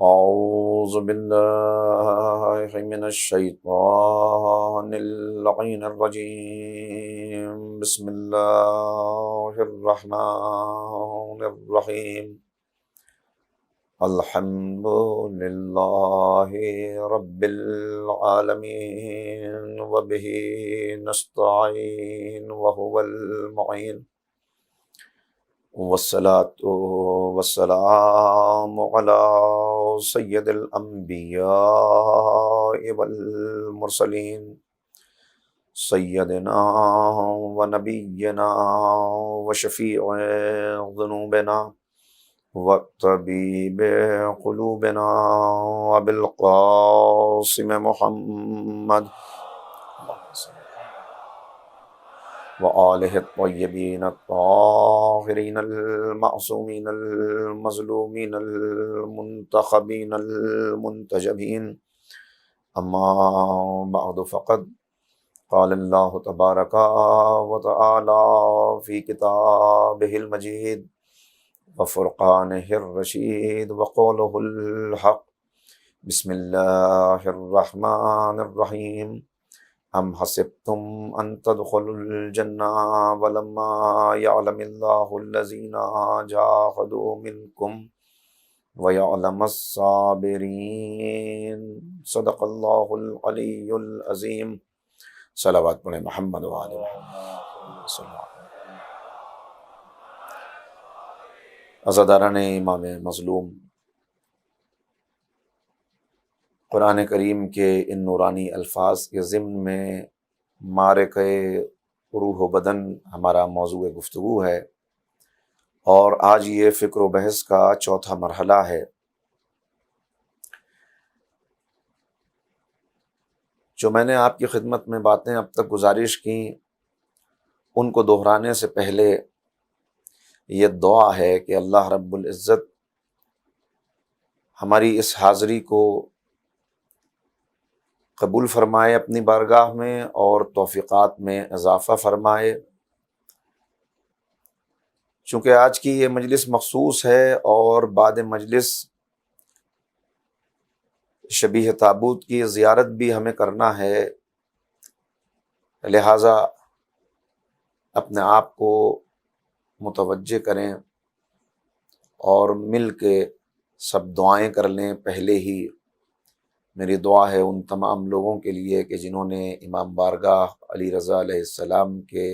أعوذ بالله من الشيطان اللعين الرجيم. بسم الله الرحمن الرحيم. الحمد لله رب العالمين وبه نستعين وهو المعين، والصلاة والسلام على سید الانبیاء والمرسلین سیدنا و نبینا و شفیع ذنوبنا و طبیب قلوبنا ابی القاسم محمد وآلہ الطیبین الطاہرین المعصومین المظلومین المنتخبین المنتجبین. اما بعد فقد قال اللہ تبارک و تعالی فی کتابہ المجید وفرقانہ الرشید وقولہ الحق. بسم اللہ الرحمن الرحیم. ام حسبتم ان تدخلوا الجنہ ولما یعلم اللہ الذین جاہدوا منکم ویعلم الصابرین. صدق اللہ العلی العظیم. صلوات پڑھیں محمد وآل محمد صلی اللہ علیہ وسلم. عزاداران امام مظلوم، قرآن کریم کے ان نورانی الفاظ کے ضمن میں معرکہ روح و بدن ہمارا موضوع گفتگو ہے، اور آج یہ فکر و بحث کا چوتھا مرحلہ ہے. جو میں نے آپ کی خدمت میں باتیں اب تک گزارش کی، ان کو دہرانے سے پہلے یہ دعا ہے کہ اللہ رب العزت ہماری اس حاضری کو قبول فرمائے اپنی بارگاہ میں، اور توفیقات میں اضافہ فرمائے. چونکہ آج کی یہ مجلس مخصوص ہے اور بعد مجلس شبیہ تابوت کی زیارت بھی ہمیں کرنا ہے، لہٰذا اپنے آپ کو متوجہ کریں اور مل کے سب دعائیں کر لیں. پہلے ہی میری دعا ہے ان تمام لوگوں کے لیے کہ جنہوں نے امام بارگاہ علی رضا علیہ السلام کے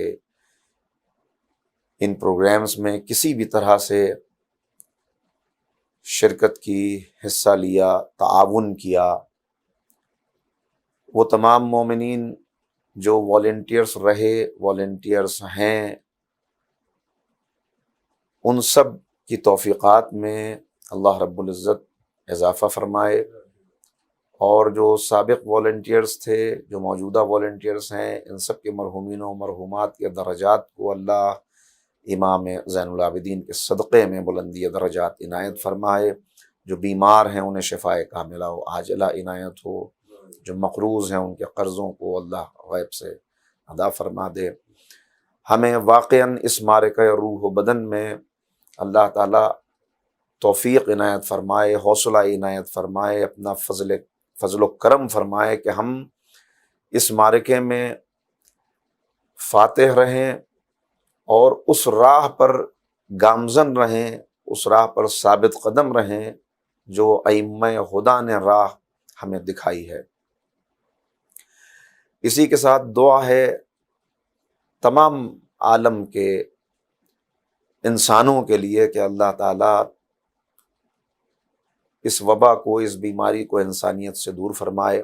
ان پروگرامز میں کسی بھی طرح سے شرکت کی، حصہ لیا، تعاون کیا. وہ تمام مومنین جو والنٹیئرس رہے، والنٹیئرس ہیں، ان سب کی توفیقات میں اللہ رب العزت اضافہ فرمائے، اور جو سابق والنٹیئرس تھے، جو موجودہ والنٹیئرس ہیں، ان سب کے مرحومین و مرحومات کے درجات کو اللہ امام زین العابدین کے صدقے میں بلندی درجات عنایت فرمائے. جو بیمار ہیں انہیں شفاء کاملہ و عاجلہ عنایت ہو، جو مقروض ہیں ان کے قرضوں کو اللہ غیب سے ادا فرما دے. ہمیں واقعاً اس معرکہ روح و بدن میں اللہ تعالیٰ توفیق عنایت فرمائے، حوصلہ عنایت فرمائے، اپنا فضل و کرم فرمائے کہ ہم اس معرکے میں فاتح رہیں اور اس راہ پر گامزن رہیں، اس راہ پر ثابت قدم رہیں جو ائمہ ہدیٰ نے راہ ہمیں دکھائی ہے. اسی کے ساتھ دعا ہے تمام عالم کے انسانوں کے لیے کہ اللہ تعالیٰ اس وبا کو، اس بیماری کو انسانیت سے دور فرمائے،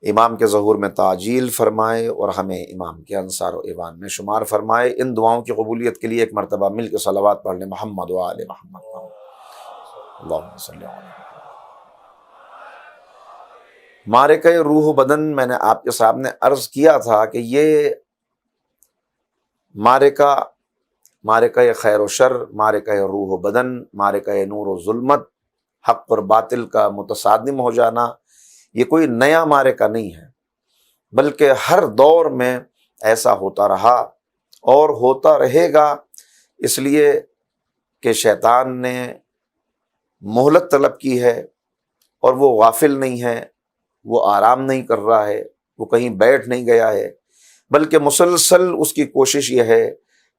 امام کے ظہور میں تعجیل فرمائے، اور ہمیں امام کے انصار و ایوان میں شمار فرمائے. ان دعاؤں کی قبولیت کے لیے ایک مرتبہ مل کے صلوات پڑھ لیں محمد و آل محمد. اللہم صلی علی محمد. معرکہ روح و بدن میں نے آپ کے سامنے عرض کیا تھا کہ یہ معرکہ خیر و شر، معرکہ روح و بدن، معرکہ نور و ظلمت، حق اور باطل کا متصادم ہو جانا، یہ کوئی نیا معرکہ نہیں ہے، بلکہ ہر دور میں ایسا ہوتا رہا اور ہوتا رہے گا، اس لیے کہ شیطان نے مہلت طلب کی ہے اور وہ غافل نہیں ہے، وہ آرام نہیں کر رہا ہے، وہ کہیں بیٹھ نہیں گیا ہے، بلکہ مسلسل اس کی کوشش یہ ہے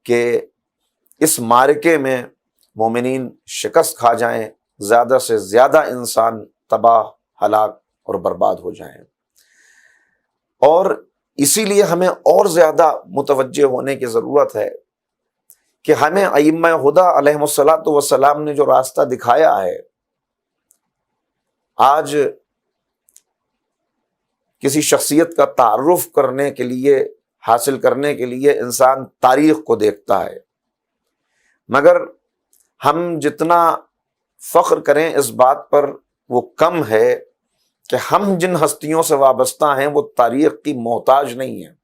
کہ اس معرکے میں مومنین شکست کھا جائیں، زیادہ سے زیادہ انسان تباہ، ہلاک اور برباد ہو جائیں۔ اور اسی لیے ہمیں اور زیادہ متوجہ ہونے کی ضرورت ہے کہ ہمیں ائمہ ہدیٰ علیہم الصلاۃ والسلام نے جو راستہ دکھایا ہے، آج کسی شخصیت کا تعارف کرنے کے لیے، حاصل کرنے کے لیے انسان تاریخ کو دیکھتا ہے، مگر ہم جتنا فخر کریں اس بات پر وہ کم ہے کہ ہم جن ہستیوں سے وابستہ ہیں وہ تاریخ کی محتاج نہیں ہیں۔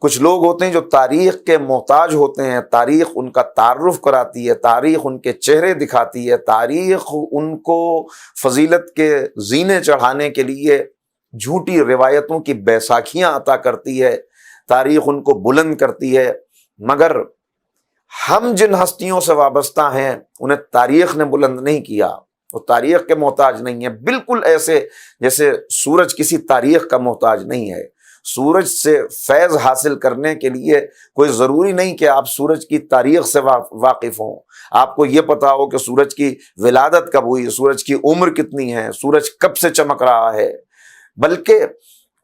کچھ لوگ ہوتے ہیں جو تاریخ کے محتاج ہوتے ہیں، تاریخ ان کا تعارف کراتی ہے، تاریخ ان کے چہرے دکھاتی ہے، تاریخ ان کو فضیلت کے زینے چڑھانے کے لیے جھوٹی روایتوں کی بیساکھیاں عطا کرتی ہے، تاریخ ان کو بلند کرتی ہے، مگر ہم جن ہستیوں سے وابستہ ہیں انہیں تاریخ نے بلند نہیں کیا، وہ تاریخ کے محتاج نہیں ہے، بالکل ایسے جیسے سورج کسی تاریخ کا محتاج نہیں ہے۔ سورج سے فیض حاصل کرنے کے لیے کوئی ضروری نہیں کہ آپ سورج کی تاریخ سے واقف ہوں، آپ کو یہ پتا ہو کہ سورج کی ولادت کب ہوئی، سورج کی عمر کتنی ہے، سورج کب سے چمک رہا ہے، بلکہ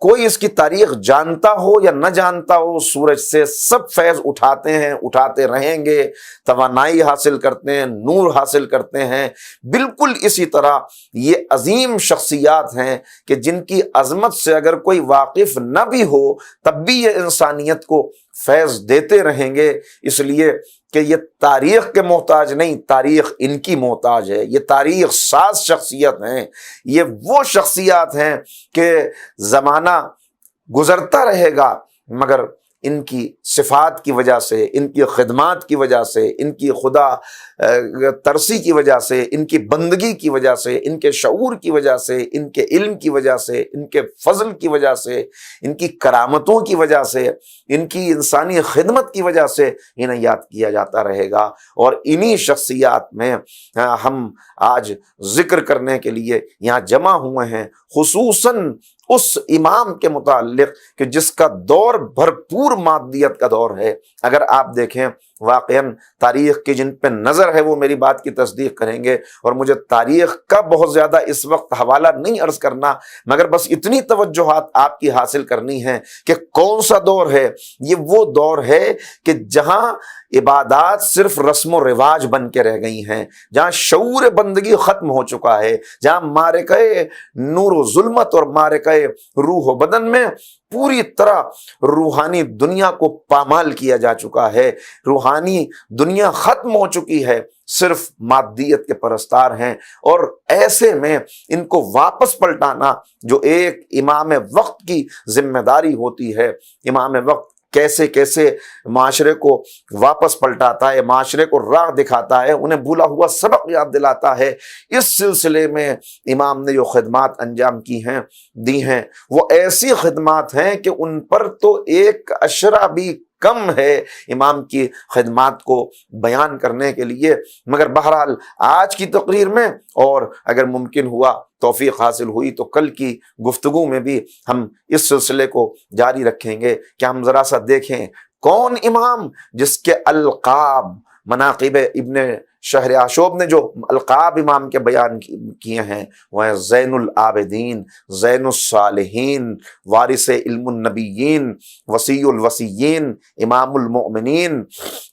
کوئی اس کی تاریخ جانتا ہو یا نہ جانتا ہو، سورج سے سب فیض اٹھاتے ہیں، اٹھاتے رہیں گے، توانائی حاصل کرتے ہیں، نور حاصل کرتے ہیں۔ بالکل اسی طرح یہ عظیم شخصیات ہیں کہ جن کی عظمت سے اگر کوئی واقف نہ بھی ہو تب بھی یہ انسانیت کو فیض دیتے رہیں گے، اس لیے کہ یہ تاریخ کے محتاج نہیں، تاریخ ان کی محتاج ہے۔ یہ تاریخ ساز شخصیت ہیں، یہ وہ شخصیات ہیں کہ زمانہ گزرتا رہے گا مگر ان کی صفات کی وجہ سے، ان کی خدمات کی وجہ سے، ان کی خدا ترسی کی وجہ سے، ان کی بندگی کی وجہ سے، ان کے شعور کی وجہ سے، ان کے علم کی وجہ سے، ان کے فضل کی وجہ سے، ان کی کرامتوں کی وجہ سے، ان کی انسانی خدمت کی وجہ سے انہیں یاد کیا جاتا رہے گا۔ اور انہی شخصیات میں ہم آج ذکر کرنے کے لیے یہاں جمع ہوئے ہیں، خصوصاً اس امام کے متعلق کہ جس کا دور بھرپور مادیت کا دور ہے۔ اگر آپ دیکھیں واقعاً تاریخ کی جن پہ نظر ہے وہ میری بات کی تصدیق کریں گے، اور مجھے تاریخ کا بہت زیادہ اس وقت حوالہ نہیں عرض کرنا، مگر بس اتنی توجہات آپ کی حاصل کرنی ہے کہ کون سا دور ہے۔ یہ وہ دور ہے کہ جہاں عبادات صرف رسم و رواج بن کے رہ گئی ہیں، جہاں شعور بندگی ختم ہو چکا ہے، جہاں معرکہ نور و ظلمت اور معرکہ روح و بدن میں پوری طرح روحانی دنیا کو پامال کیا جا چکا ہے، روحانی دنیا ختم ہو چکی ہے، صرف مادیت کے پرستار ہیں۔ اور ایسے میں ان کو واپس پلٹانا جو ایک امام وقت کی ذمہ داری ہوتی ہے، امام وقت کیسے کیسے معاشرے کو واپس پلٹاتا ہے، معاشرے کو راہ دکھاتا ہے، انہیں بھولا ہوا سبق یاد دلاتا ہے۔ اس سلسلے میں امام نے جو خدمات انجام دی ہیں وہ ایسی خدمات ہیں کہ ان پر تو ایک اشرہ بھی کم ہے امام کی خدمات کو بیان کرنے کے لیے، مگر بہرحال آج کی تقریر میں، اور اگر ممکن ہوا توفیق حاصل ہوئی تو کل کی گفتگو میں بھی ہم اس سلسلے کو جاری رکھیں گے کہ ہم ذرا سا دیکھیں کون امام جس کے القاب، مناقب ابن شہر آشوب نے جو القاب امام کے بیان کیے ہیں وہ ہیں زین العابدین، زین الصالحین، وارث علم النبیین، وصی الوصیین، امام المؤمنین،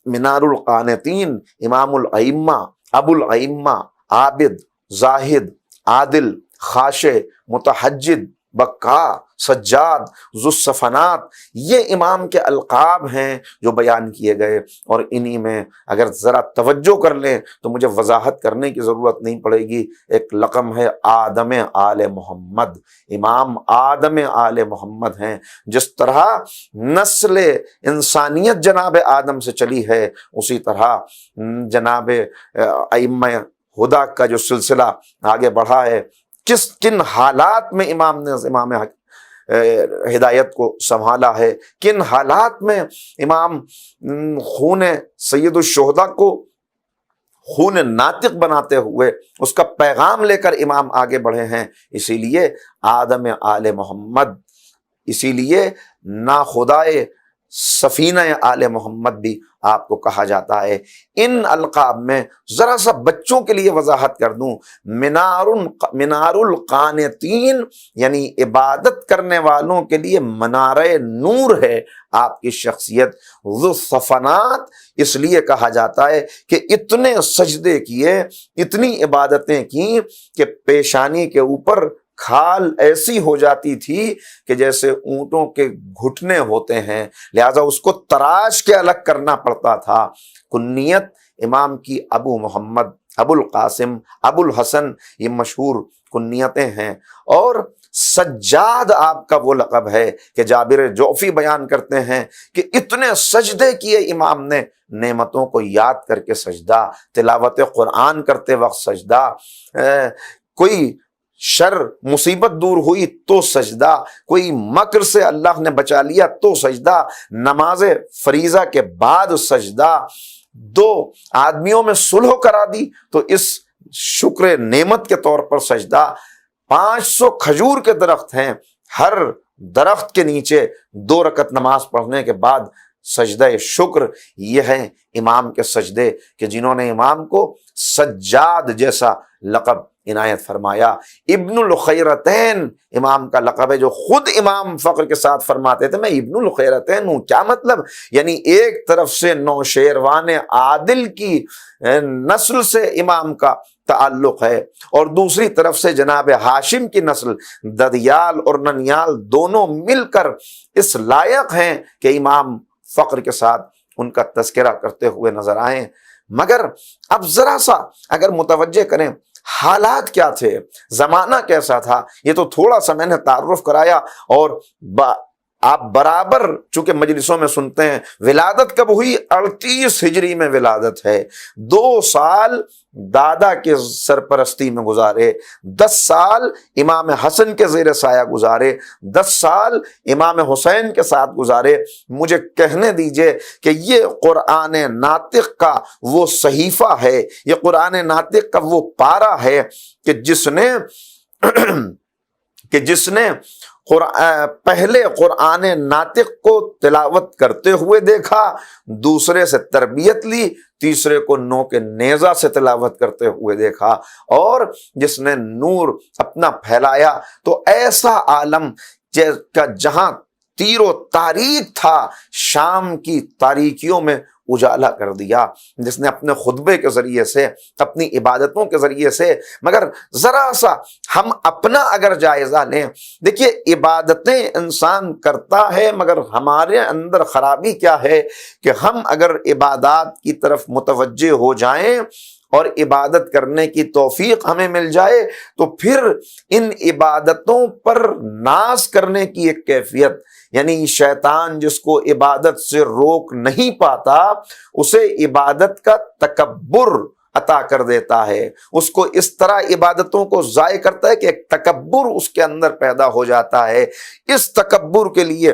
منار القانتین، امام الائمہ، ابو الائمہ، عابد، زاہد، عادل، خاشع، متحجد، بکا، سجاد، ذو الصفنات، یہ امام کے القاب ہیں جو بیان کیے گئے۔ اور انہی میں اگر ذرا توجہ کر لیں تو مجھے وضاحت کرنے کی ضرورت نہیں پڑے گی، ایک لقب ہے آدم آل محمد، امام آدم آل محمد ہیں۔ جس طرح نسل انسانیت جناب آدم سے چلی ہے اسی طرح جناب ائمہ ہدیٰ کا جو سلسلہ آگے بڑھا ہے، کن حالات میں امام نے امام ہدایت کو سنبھالا ہے، کن حالات میں امام خون سید الشہداء کو خون ناطق بناتے ہوئے اس کا پیغام لے کر امام آگے بڑھے ہیں۔ اسی لیے آدم آل محمد، اسی لیے ناخدائے سفینہ آل محمد بھی آپ کو کہا جاتا ہے۔ ان القاب میں ذرا سا بچوں کے لیے وضاحت کر دوں، منار القانتین یعنی عبادت کرنے والوں کے لیے منارہ نور ہے آپ کی شخصیت۔ ذو الصفنات اس لیے کہا جاتا ہے کہ اتنے سجدے کیے، اتنی عبادتیں کی کہ پیشانی کے اوپر کھال ایسی ہو جاتی تھی کہ جیسے اونٹوں کے گھٹنے ہوتے ہیں، لہذا اس کو تراش کے الگ کرنا پڑتا تھا۔ کنیت امام کی ابو محمد، ابو القاسم، ابو الحسن یہ مشہور کنیتیں ہیں، اور سجاد آپ کا وہ لقب ہے کہ جابر جوفی بیان کرتے ہیں کہ اتنے سجدے کیے امام نے، نعمتوں کو یاد کر کے سجدہ، تلاوت قرآن کرتے وقت سجدہ، کوئی شر مصیبت دور ہوئی تو سجدہ، کوئی مکر سے اللہ نے بچا لیا تو سجدہ، نماز فریضہ کے بعد سجدہ، دو آدمیوں میں صلح کرا دی تو اس شکر نعمت کے طور پر سجدہ، 500 کھجور کے درخت ہیں، ہر درخت کے نیچے 2 رکعت نماز پڑھنے کے بعد سجدہ شکر، یہ ہے امام کے سجدے کہ جنہوں نے امام کو سجاد جیسا لقب عنایت فرمایا۔ ابن الخیرتین امام کا لقب ہے، جو خود امام فخر کے ساتھ فرماتے تھے میں ابن الخیرتین ہوں۔ کیا مطلب؟ یعنی ایک طرف سے نوشیروان عادل کی نسل سے امام کا تعلق ہے، اور دوسری طرف سے جناب ہاشم کی نسل، ددیال اور ننیال دونوں مل کر اس لائق ہیں کہ امام فخر کے ساتھ ان کا تذکرہ کرتے ہوئے نظر آئیں۔ مگر اب ذرا سا اگر متوجہ کریں حالات کیا تھے، زمانہ کیسا تھا، یہ تو تھوڑا سا میں نے تعارف کرایا، اور آپ برابر چونکہ مجلسوں میں سنتے ہیں ولادت کب ہوئی، 38 ہجری میں ولادت ہے، 2 سال دادا کے سرپرستی میں گزارے، 10 سال امام حسن کے زیر سایہ گزارے، 10 سال امام حسین کے ساتھ گزارے۔ مجھے کہنے دیجئے کہ یہ قرآن ناطق کا وہ صحیفہ ہے، یہ قرآن ناطق کا وہ پارہ ہے کہ جس نے پہلے قرآن ناطق کو تلاوت کرتے ہوئے دیکھا، دوسرے سے تربیت لی، تیسرے کو نو کے نیزہ سے تلاوت کرتے ہوئے دیکھا، اور جس نے نور اپنا پھیلایا تو ایسا عالم کا جہاں تیر و تاریک تھا، شام کی تاریکیوں میں اجالا کر دیا، جس نے اپنے خطبے کے ذریعے سے، اپنی عبادتوں کے ذریعے سے۔ مگر ذرا سا ہم اپنا اگر جائزہ لیں، دیکھیے عبادتیں انسان کرتا ہے، مگر ہمارے اندر خرابی کیا ہے کہ ہم اگر عبادات کی طرف متوجہ ہو جائیں اور عبادت کرنے کی توفیق ہمیں مل جائے تو پھر ان عبادتوں پر ناز کرنے کی ایک کیفیت، یعنی شیطان جس کو عبادت سے روک نہیں پاتا اسے عبادت کا تکبر عطا کر دیتا ہے، اس کو اس طرح عبادتوں کو ضائع کرتا ہے کہ ایک تکبر اس کے اندر پیدا ہو جاتا ہے۔ اس تکبر کے لیے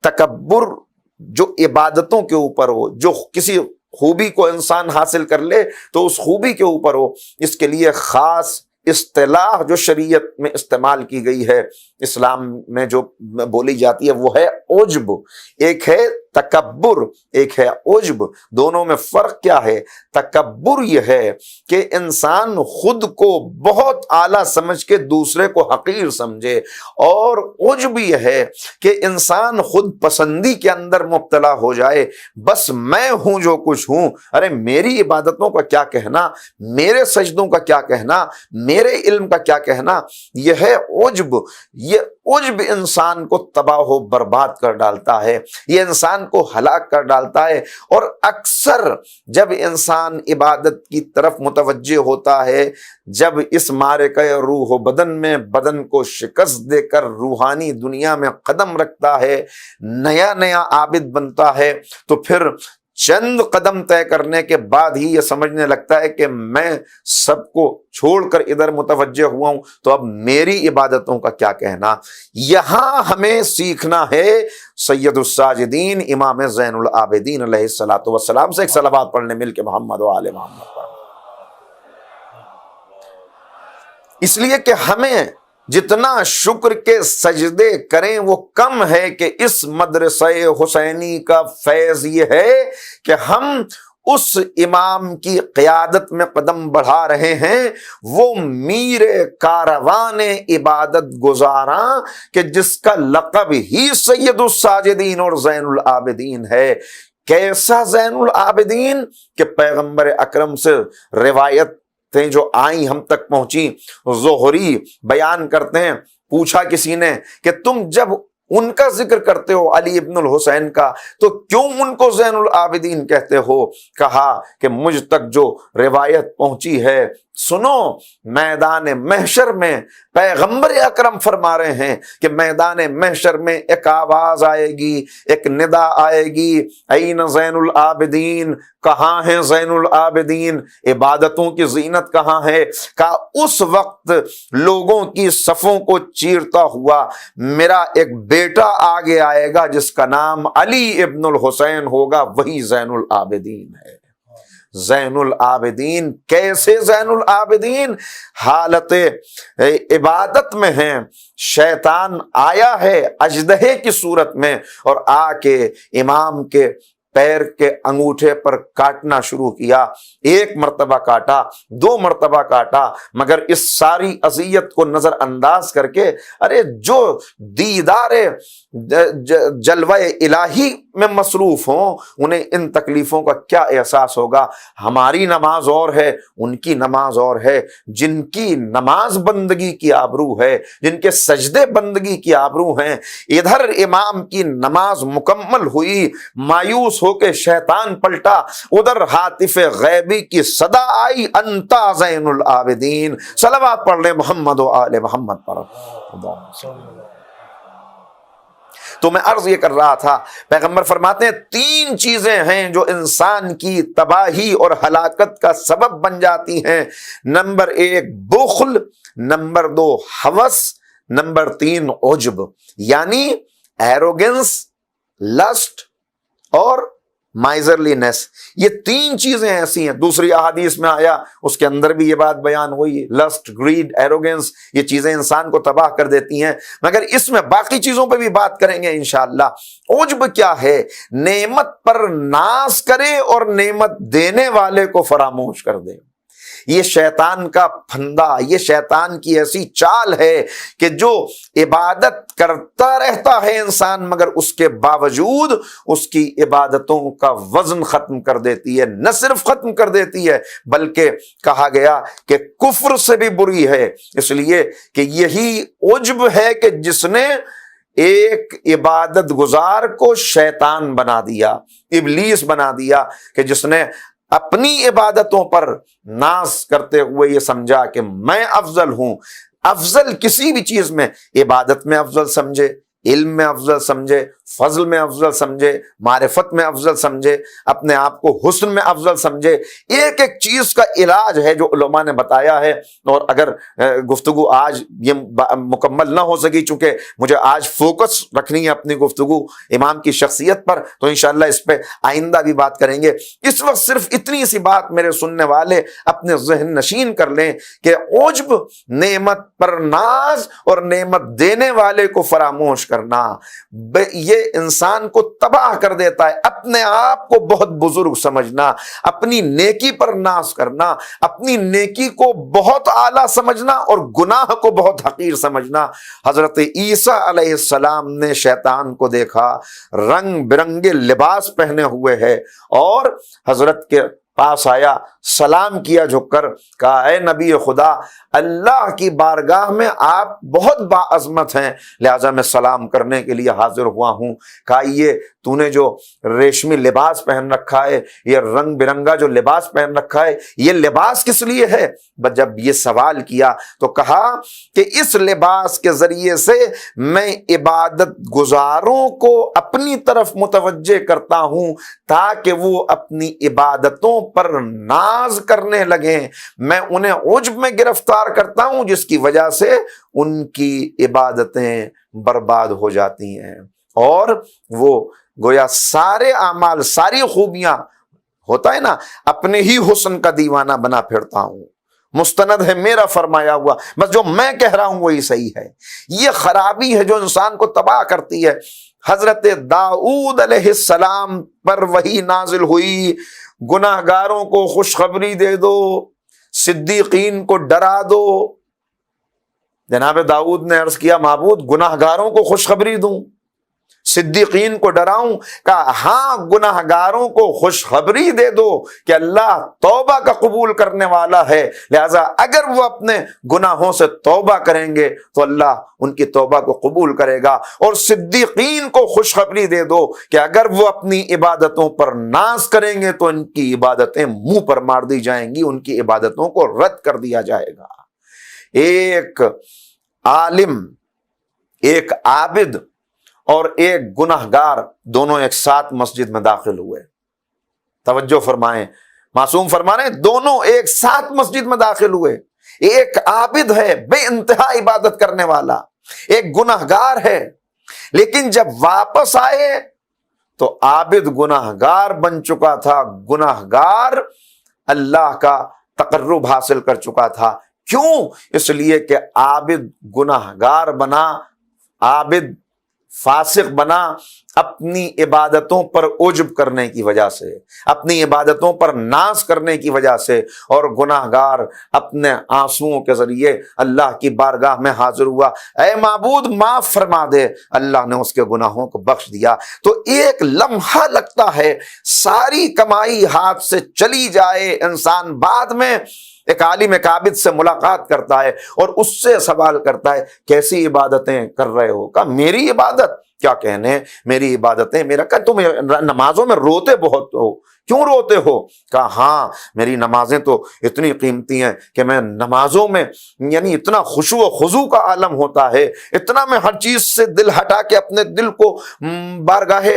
تکبر جو عبادتوں کے اوپر ہو، جو کسی خوبی کو انسان حاصل کر لے تو اس خوبی کے اوپر ہو، اس کے لیے خاص اصطلاح جو شریعت میں استعمال کی گئی ہے، اسلام میں جو بولی جاتی ہے وہ ہے عجب۔ ایک ہے تکبر، ایک ہے عجب، دونوں میں فرق کیا ہے؟ تکبر یہ ہے کہ انسان خود کو بہت اعلیٰ سمجھ کے دوسرے کو حقیر سمجھے، اور عجب یہ ہے کہ انسان خود پسندی کے اندر مبتلا ہو جائے، بس میں ہوں جو کچھ ہوں، ارے میری عبادتوں کا کیا کہنا، میرے سجدوں کا کیا کہنا، میرے علم کا کیا کہنا۔ یہ ہے عجب، یہ عجب انسان کو تباہ و برباد کر ڈالتا ہے، یہ انسان کو ہلاک کر ڈالتا ہے۔ اور اکثر جب انسان عبادت کی طرف متوجہ ہوتا ہے، جب اس معرکہ روح و بدن میں بدن کو شکست دے کر روحانی دنیا میں قدم رکھتا ہے، نیا نیا عابد بنتا ہے، تو پھر چند قدم طے کرنے کے بعد ہی یہ سمجھنے لگتا ہے کہ میں سب کو چھوڑ کر ادھر متوجہ ہوا ہوں، تو اب میری عبادتوں کا کیا کہنا۔ یہاں ہمیں سیکھنا ہے سید الساجدین امام زین العابدین علیہ الصلوۃ والسلام سے۔ ایک صلوات پڑھنے مل کے محمد و آل محمد۔ اس لیے کہ ہمیں جتنا شکر کے سجدے کریں وہ کم ہے کہ اس مدرسہ حسینی کا فیض یہ ہے کہ ہم اس امام کی قیادت میں قدم بڑھا رہے ہیں، وہ میر کاروان عبادت گزاراں کہ جس کا لقب ہی سید الساجدین اور زین العابدین ہے۔ کیسا زین العابدین کہ پیغمبر اکرم سے روایتیں جو آئیں ہم تک پہنچی، زہری بیان کرتے ہیں، پوچھا کسی نے کہ تم جب ان کا ذکر کرتے ہو علی ابن الحسین کا تو کیوں ان کو زین العابدین کہتے ہو؟ کہا کہ مجھ تک جو روایت پہنچی ہے، سنو، میدان محشر میں پیغمبر اکرم فرما رہے ہیں کہ میدان محشر میں ایک آواز آئے گی، ایک ندا آئے گی، این زین العابدین، کہاں ہیں زین العابدین، عبادتوں کی زینت کہاں ہے؟ کہا اس وقت لوگوں کی صفوں کو چیرتا ہوا میرا ایک بیٹا آگے آئے گا جس کا نام علی ابن الحسین ہوگا، وہی زین العابدین ہے۔ زین العابدین کیسے زین العابدین؟ حالت عبادت میں ہیں، شیطان آیا ہے اژدہے کی صورت میں اور آ کے امام کے پیر کے انگوٹھے پر کاٹنا شروع کیا۔ ایک مرتبہ کاٹا، 2 مرتبہ کاٹا، مگر اس ساری اذیت کو نظر انداز کر کے ارے جو دیدار جلوہ الہی میں مصروف ہوں انہیں ان تکلیفوں کا کیا احساس ہوگا؟ ہماری نماز اور ہے، ان کی نماز اور ہے۔ جن کی نماز بندگی کی آبرو ہے، جن کے سجدے بندگی کی آبرو ہیں، ادھر امام کی نماز مکمل ہوئی، مایوس ہو کے شیطان پلٹا، ادھر ہاتف غیبی کی صدا آئی، انتا زین العابدین۔ صلوات پڑھ لیں محمد و آل محمد پر۔ تو میں عرض یہ کر رہا تھا، پیغمبر فرماتے ہیں 3 چیزیں ہیں جو انسان کی تباہی اور ہلاکت کا سبب بن جاتی ہیں۔ نمبر 1 بخل، نمبر 2 ہوس، نمبر 3 عجب، یعنی ایروگنس، لسٹ اور مائزرلینس۔ یہ 3 چیزیں ایسی ہیں، دوسری احادیث میں آیا اس کے اندر بھی یہ بات بیان ہوئی، لسٹ، گریڈ، ایروگنس، یہ چیزیں انسان کو تباہ کر دیتی ہیں، مگر اس میں باقی چیزوں پہ بھی بات کریں گے انشاءاللہ۔ عجب کیا ہے؟ نعمت پر ناز کرے اور نعمت دینے والے کو فراموش کر دے۔ یہ شیطان کا پھندا، یہ شیطان کی ایسی چال ہے کہ جو عبادت کرتا رہتا ہے انسان مگر اس کے باوجود اس کی عبادتوں کا وزن ختم کر دیتی ہے۔ نہ صرف ختم کر دیتی ہے بلکہ کہا گیا کہ کفر سے بھی بری ہے، اس لیے کہ یہی عجب ہے کہ جس نے ایک عبادت گزار کو شیطان بنا دیا، ابلیس بنا دیا، کہ جس نے اپنی عبادتوں پر ناز کرتے ہوئے یہ سمجھا کہ میں افضل ہوں۔ افضل کسی بھی چیز میں، عبادت میں افضل سمجھے، علم میں افضل سمجھے، فضل میں افضل سمجھے، معرفت میں افضل سمجھے، اپنے آپ کو حسن میں افضل سمجھے۔ ایک ایک چیز کا علاج ہے جو علماء نے بتایا ہے، اور اگر گفتگو آج یہ مکمل نہ ہو سکی، چونکہ مجھے آج فوکس رکھنی ہے اپنی گفتگو امام کی شخصیت پر، تو انشاءاللہ اس پہ آئندہ بھی بات کریں گے۔ اس وقت صرف اتنی سی بات میرے سننے والے اپنے ذہن نشین کر لیں کہ عجب، نعمت پر ناز اور نعمت دینے والے کو فراموش کرنا، یہ انسان کو تباہ کر دیتا ہے۔ اپنے آپ کو بہت بزرگ سمجھنا، اپنی نیکی پر ناز کرنا، اپنی نیکی کو بہت اعلیٰ سمجھنا اور گناہ کو بہت حقیر سمجھنا۔ حضرت عیسیٰ علیہ السلام نے شیطان کو دیکھا، رنگ برنگے لباس پہنے ہوئے ہے، اور حضرت کے پاس آیا، سلام کیا جھک کر، کہا اے نبی خدا، اللہ کی بارگاہ میں آپ بہت باعظمت ہیں، لہٰذا میں سلام کرنے کے لیے حاضر ہوا ہوں۔ کہا یہ تو نے جو ریشمی لباس پہن رکھا ہے، یہ رنگ برنگا جو لباس پہن رکھا ہے، یہ لباس کس لیے ہے؟ جب یہ سوال کیا تو کہا کہ اس لباس کے ذریعے سے میں عبادت گزاروں کو اپنی طرف متوجہ کرتا ہوں تاکہ وہ اپنی عبادتوں پر ناز کرنے لگیں، میں انہیں عجب میں گرفتار کرتا ہوں جس کی وجہ سے ان کی عبادتیں برباد ہو جاتی ہیں، اور وہ گویا سارے اعمال، ساری خوبیاں، ہوتا ہے نا، اپنے ہی حسن کا دیوانہ بنا پھرتا ہوں، مستند ہے میرا فرمایا ہوا، بس جو میں کہہ رہا ہوں وہی صحیح ہے۔ یہ خرابی ہے جو انسان کو تباہ کرتی ہے۔ حضرت داؤد علیہ السلام پر وحی نازل ہوئی، گناہ گاروں کو خوشخبری دے دو، صدیقین کو ڈرا دو۔ جناب داؤد نے عرض کیا معبود گناہ گاروں کو خوشخبری دوں، صدیقین کو ڈراؤں؟ کہا ہاں، گناہ گاروں کو خوشخبری دے دو کہ اللہ توبہ کا قبول کرنے والا ہے، لہذا اگر وہ اپنے گناہوں سے توبہ کریں گے تو اللہ ان کی توبہ کو قبول کرے گا، اور صدیقین کو خوشخبری دے دو کہ اگر وہ اپنی عبادتوں پر ناز کریں گے تو ان کی عبادتیں منہ پر مار دی جائیں گی، ان کی عبادتوں کو رد کر دیا جائے گا۔ ایک عالم، ایک عابد اور ایک گنہگار دونوں ایک ساتھ مسجد میں داخل ہوئے۔ توجہ فرمائیں، معصوم فرما رہے ہیں دونوں ایک ساتھ مسجد میں داخل ہوئے۔ ایک عابد ہے بے انتہا عبادت کرنے والا، ایک گنہگار ہے، لیکن جب واپس آئے تو عابد گنہگار بن چکا تھا، گنہگار اللہ کا تقرب حاصل کر چکا تھا۔ کیوں؟ اس لیے کہ عابد گنہگار بنا، عابد فاسق بنا اپنی عبادتوں پر عجب کرنے کی وجہ سے، اپنی عبادتوں پر ناز کرنے کی وجہ سے، اور گناہگار اپنے آنسوؤں کے ذریعے اللہ کی بارگاہ میں حاضر ہوا، اے معبود معاف فرما دے، اللہ نے اس کے گناہوں کو بخش دیا۔ تو ایک لمحہ لگتا ہے، ساری کمائی ہاتھ سے چلی جائے، انسان بعد میں ایک عالم ایک عابد سے ملاقات کرتا ہے اور اس سے سوال کرتا ہے کیسی عبادتیں کر رہے ہو؟ کہا میری عبادت کیا کہنے، میری عبادتیں میرا، کہ تم نمازوں میں روتے بہت ہو، کیوں روتے ہو؟ کہا ہاں میری نمازیں تو اتنی قیمتی ہیں کہ میں نمازوں میں یعنی اتنا خشوع و خضوع کا عالم ہوتا ہے، اتنا میں ہر چیز سے دل ہٹا کے اپنے دل کو بارگاہ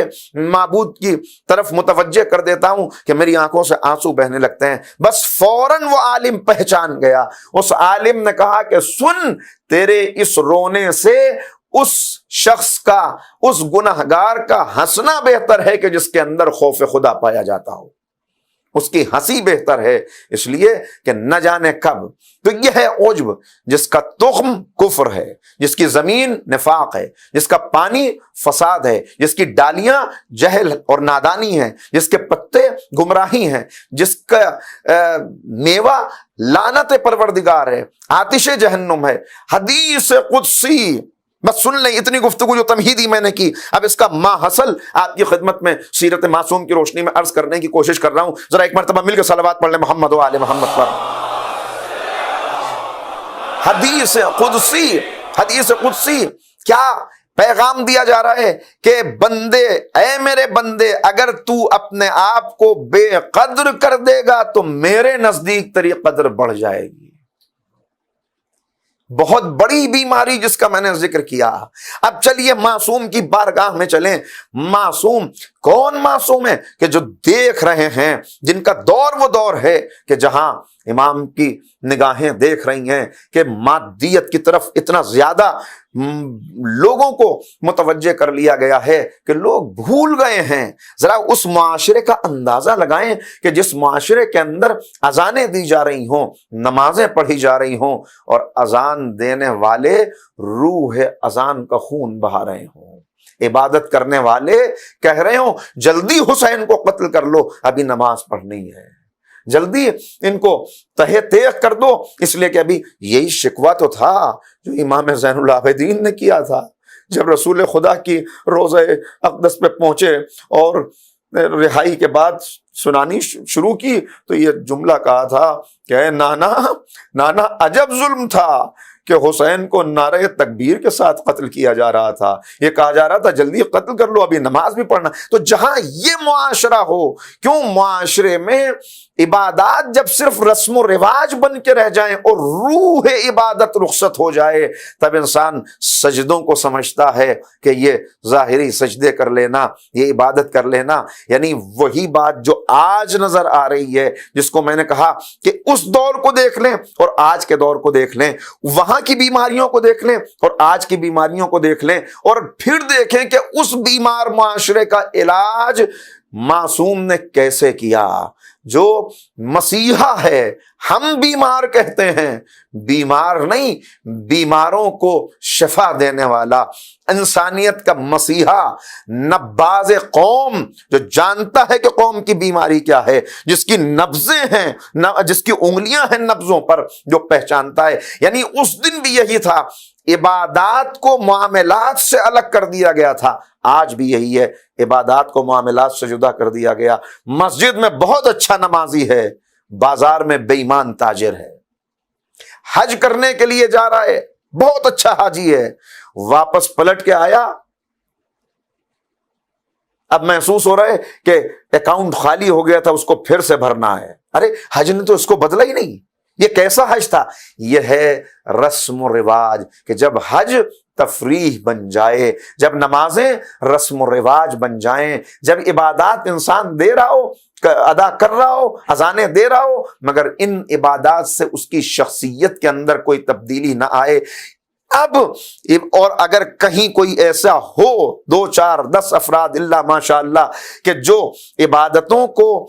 معبود کی طرف متوجہ کر دیتا ہوں کہ میری آنکھوں سے آنسو بہنے لگتے ہیں۔ بس فوراً وہ عالم پہچان گیا، اس عالم نے کہا کہ سن، تیرے اس رونے سے اس شخص کا، اس گنہگار کا ہنسنا بہتر ہے کہ جس کے اندر خوف خدا پایا جاتا ہو، اس کی ہنسی بہتر ہے، اس لیے کہ نہ جانے کب۔ تو یہ ہے عجب، جس کا تخم کفر ہے، جس کی زمین نفاق ہے، جس کا پانی فساد ہے، جس کی ڈالیاں جہل اور نادانی ہیں، جس کے پتے گمراہی ہیں، جس کا میوہ لعنت پروردگار ہے، آتش جہنم ہے۔ حدیث قدسی، بس سن لیں اتنی گفتگو جو تمہیدی میں نے کی، اب اس کا ماحصل آپ کی خدمت میں سیرت معصوم کی روشنی میں عرض کرنے کی کوشش کر رہا ہوں۔ ذرا ایک مرتبہ مل کے صلوات پڑھ لیں محمد و آل محمد پر۔ حدیث قدسی، حدیث قدسی کیا پیغام دیا جا رہا ہے کہ بندے، اے میرے بندے، اگر تو اپنے آپ کو بے قدر کر دے گا تو میرے نزدیک تیری قدر بڑھ جائے گی۔ بہت بڑی بیماری جس کا میں نے ذکر کیا۔ اب چلیے معصوم کی بارگاہ میں چلیں۔ معصوم کون معصوم ہے؟ کہ جو دیکھ رہے ہیں، جن کا دور وہ دور ہے کہ جہاں امام کی نگاہیں دیکھ رہی ہیں کہ مادیت کی طرف اتنا زیادہ لوگوں کو متوجہ کر لیا گیا ہے کہ لوگ بھول گئے ہیں۔ ذرا اس معاشرے کا اندازہ لگائیں کہ جس معاشرے کے اندر اذانیں دی جا رہی ہوں، نمازیں پڑھی جا رہی ہوں، اور اذان دینے والے روح اذان کا خون بہا رہے ہوں، عبادت کرنے والے کہہ رہے ہوں جلدی حسین کو قتل کر لو، ابھی نماز پڑھنی ہے، جلدی ان کو تہہ تیغ کر دو، اس لیے کہ ابھی یہی شکوہ تو تھا جو امام زین العابدین نے کیا تھا جب رسول خدا کی روضہ اقدس پہ پہنچے اور رہائی کے بعد سنانی شروع کی تو یہ جملہ کہا تھا کہ اے نانا، نانا عجب ظلم تھا کہ حسین کو نعرہ تکبیر کے ساتھ قتل کیا جا رہا تھا، یہ کہا جا رہا تھا جلدی قتل کر لو، ابھی نماز بھی پڑھنا۔ تو جہاں یہ معاشرہ ہو، کیوں معاشرے میں عبادات جب صرف رسم و رواج بن کے رہ جائیں اور روح عبادت رخصت ہو جائے، تب انسان سجدوں کو سمجھتا ہے کہ یہ ظاہری سجدے کر لینا، یہ عبادت کر لینا، یعنی وہی بات جو آج نظر آ رہی ہے، جس کو میں نے کہا کہ اس دور کو دیکھ لیں اور آج کے دور کو دیکھ لیں، وہاں کی بیماریوں کو دیکھ لیں اور آج کی بیماریوں کو دیکھ لیں، اور پھر دیکھیں کہ اس بیمار معاشرے کا علاج معصوم نے کیسے کیا۔ جو مسیحا ہے، ہم بیمار کہتے ہیں، بیمار نہیں، بیماروں کو شفا دینے والا، انسانیت کا مسیحا، نباز قوم، جو جانتا ہے کہ قوم کی بیماری کیا ہے، جس کی نبضیں ہیں، جس کی انگلیاں ہیں نبضوں پر، جو پہچانتا ہے۔ یعنی اس دن بھی یہی تھا، عبادات کو معاملات سے الگ کر دیا گیا تھا، آج بھی یہی ہے، عبادات کو معاملات سے جدا کر دیا گیا۔ مسجد میں بہت اچھا نمازی ہے، بازار میں بے ایمان تاجر ہے۔ حج کرنے کے لیے جا رہا ہے، بہت اچھا حاجی ہے، واپس پلٹ کے آیا، اب محسوس ہو رہا ہے کہ اکاؤنٹ خالی ہو گیا تھا، اس کو پھر سے بھرنا ہے۔ ارے حج نے تو اس کو بدلا ہی نہیں، یہ کیسا حج تھا؟ یہ ہے رسم و رواج، کہ جب حج تفریح بن جائے، جب نمازیں رسم و رواج بن جائیں، جب عبادات انسان دے رہا ہو، ادا کر رہا ہو، اذانیں دے رہا ہو، مگر ان عبادات سے اس کی شخصیت کے اندر کوئی تبدیلی نہ آئے۔ اب اور اگر کہیں کوئی ایسا ہو، 2 4 10 افراد اللہ ماشاء اللہ کہ جو عبادتوں کو